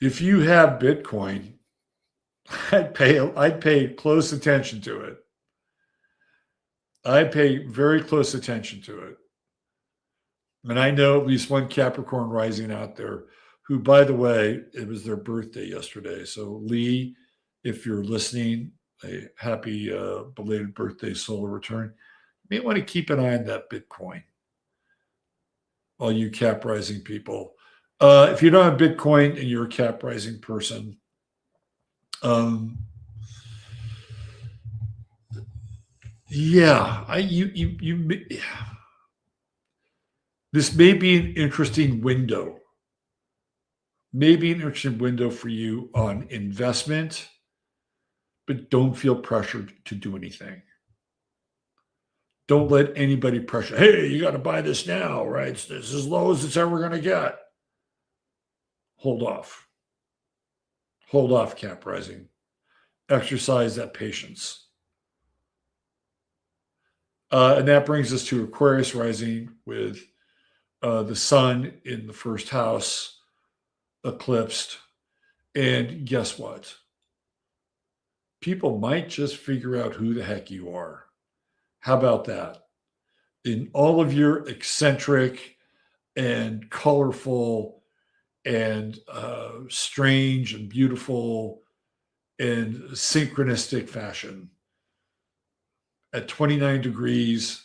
if you have Bitcoin, I'd pay close attention to it. I pay very close attention to it. And I know at least one Capricorn rising out there who, by the way, it was their birthday yesterday. So Lee, if you're listening, a happy belated birthday solar return. You may want to keep an eye on that Bitcoin. All you Cap rising people. If you don't have Bitcoin and you're a Cap rising person, this may be an interesting window. Maybe an interesting window for you on investment, but don't feel pressured to do anything. Don't let anybody pressure. Hey, you got to buy this now, right? It's as low as it's ever going to get. Hold off. Hold off, Cap rising. Exercise that patience. And that brings us to Aquarius rising with the sun in the first house eclipsed. And guess what? People might just figure out who the heck you are. How about that? In all of your eccentric and colorful and strange and beautiful and synchronistic fashion. At 29 degrees,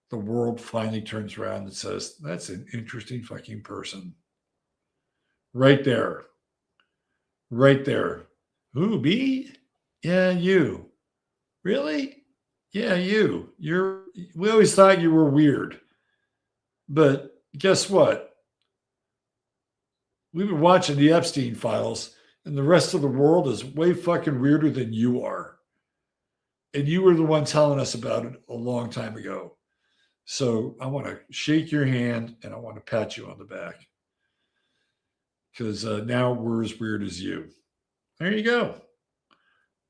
the world finally turns around and says, that's an interesting fucking person. Right there. Right there. Who, me? Yeah, you. Really? Yeah, you. We always thought you were weird. But guess what? We've been watching the Epstein files, and the rest of the world is way fucking weirder than you are. And you were the one telling us about it a long time ago. So I want to shake your hand and I want to pat you on the back. Because now we're as weird as you. There you go.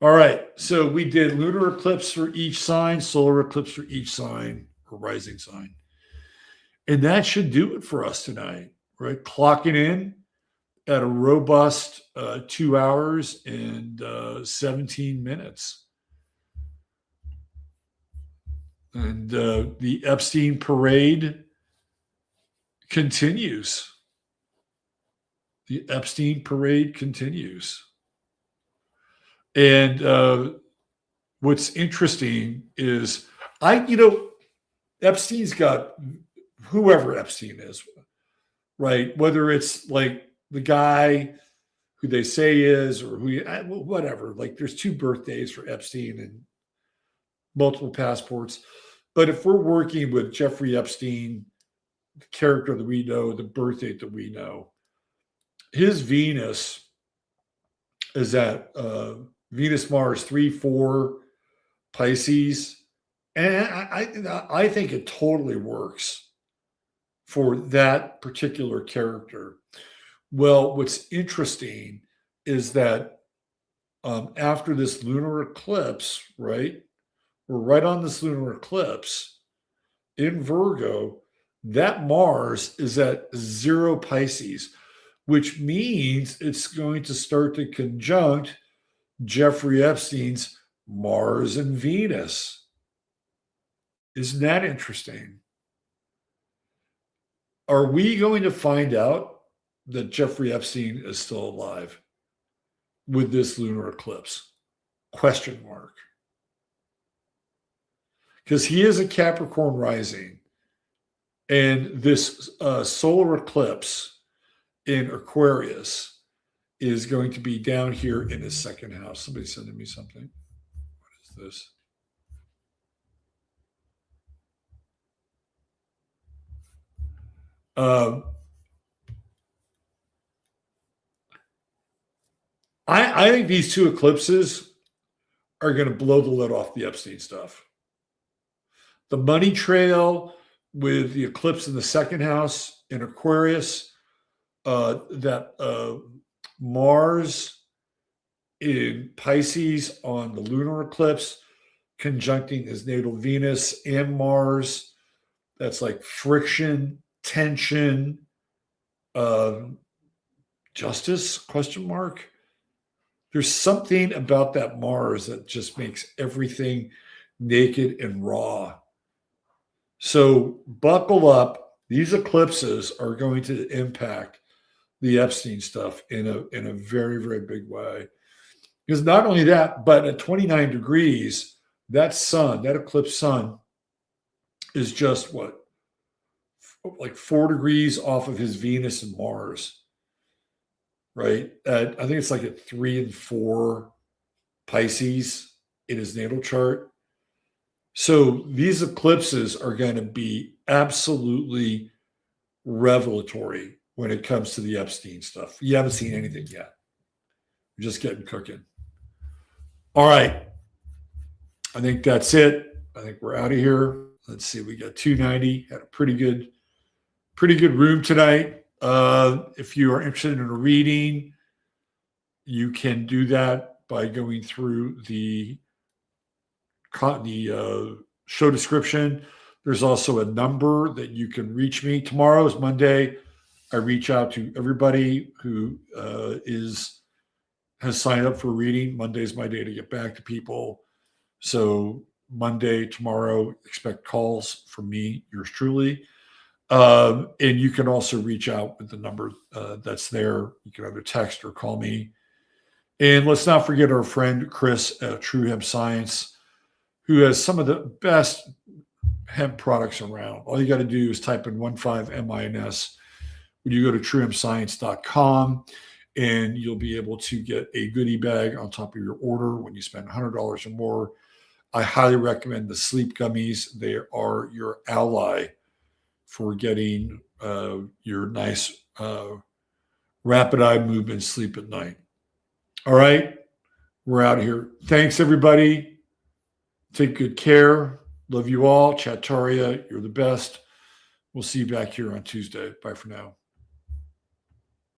All right. So we did lunar eclipse for each sign, solar eclipse for each sign, or rising sign. And that should do it for us tonight, right? Clocking in at a robust 2 hours and 17 minutes. And the Epstein parade continues. The Epstein parade continues. And what's interesting is Epstein's got whoever Epstein is, right? Whether it's like the guy who they say is or whatever. Like there's 2 birthdays for Epstein and multiple passports. But if we're working with Jeffrey Epstein, the character that we know, the birth date that we know, his Venus is at Venus Mars 3-4 Pisces. And I think it totally works for that particular character. Well, what's interesting is that after this lunar eclipse, right? We're right on this lunar eclipse in Virgo. That Mars is at 0 Pisces, which means it's going to start to conjunct Jeffrey Epstein's Mars and Venus. Isn't that interesting? Are we going to find out that Jeffrey Epstein is still alive with this lunar eclipse? Question mark. Because he is a Capricorn rising, and this solar eclipse in Aquarius is going to be down here in his second house. Somebody's sending me something. What is this? I think these two eclipses are going to blow the lid off the Epstein stuff. The money trail with the eclipse in the second house in Aquarius, that Mars in Pisces on the lunar eclipse, conjuncting his natal Venus and Mars. That's like friction, tension, justice, question mark. There's something about that Mars that just makes everything naked and raw. So buckle up. These eclipses are going to impact the Epstein stuff in a very, very big way. Because not only that, but at 29 degrees, that sun, that eclipse sun, is just what? Like 4 degrees off of his Venus and Mars, right? I think it's like at 3 and 4 Pisces in his natal chart. So these eclipses are going to be absolutely revelatory when it comes to the Epstein stuff. You haven't seen anything yet. We're just getting cooking. All right. I think that's it. I think we're out of here. Let's see. We got 290. Had a pretty good room tonight. If you are interested in a reading, you can do that by going through the show description. There's also a number that you can reach me. Tomorrow is Monday. I reach out to everybody who has signed up for a reading. Monday's my day to get back to people. So Monday, tomorrow, expect calls from me, yours truly. And you can also reach out with the number that's there. You can either text or call me. And let's not forget our friend Chris at True Hemp Science, who has some of the best hemp products around. All you got to do is type in 15MINS when you go to truehempscience.com, and you'll be able to get a goodie bag on top of your order when you spend $100 or more. I highly recommend the sleep gummies. They are your ally for getting your nice rapid eye movement sleep at night. All right, we're out of here. Thanks, everybody. Take good care. Love you all. Chattaria, you're the best. We'll see you back here on Tuesday. Bye for now.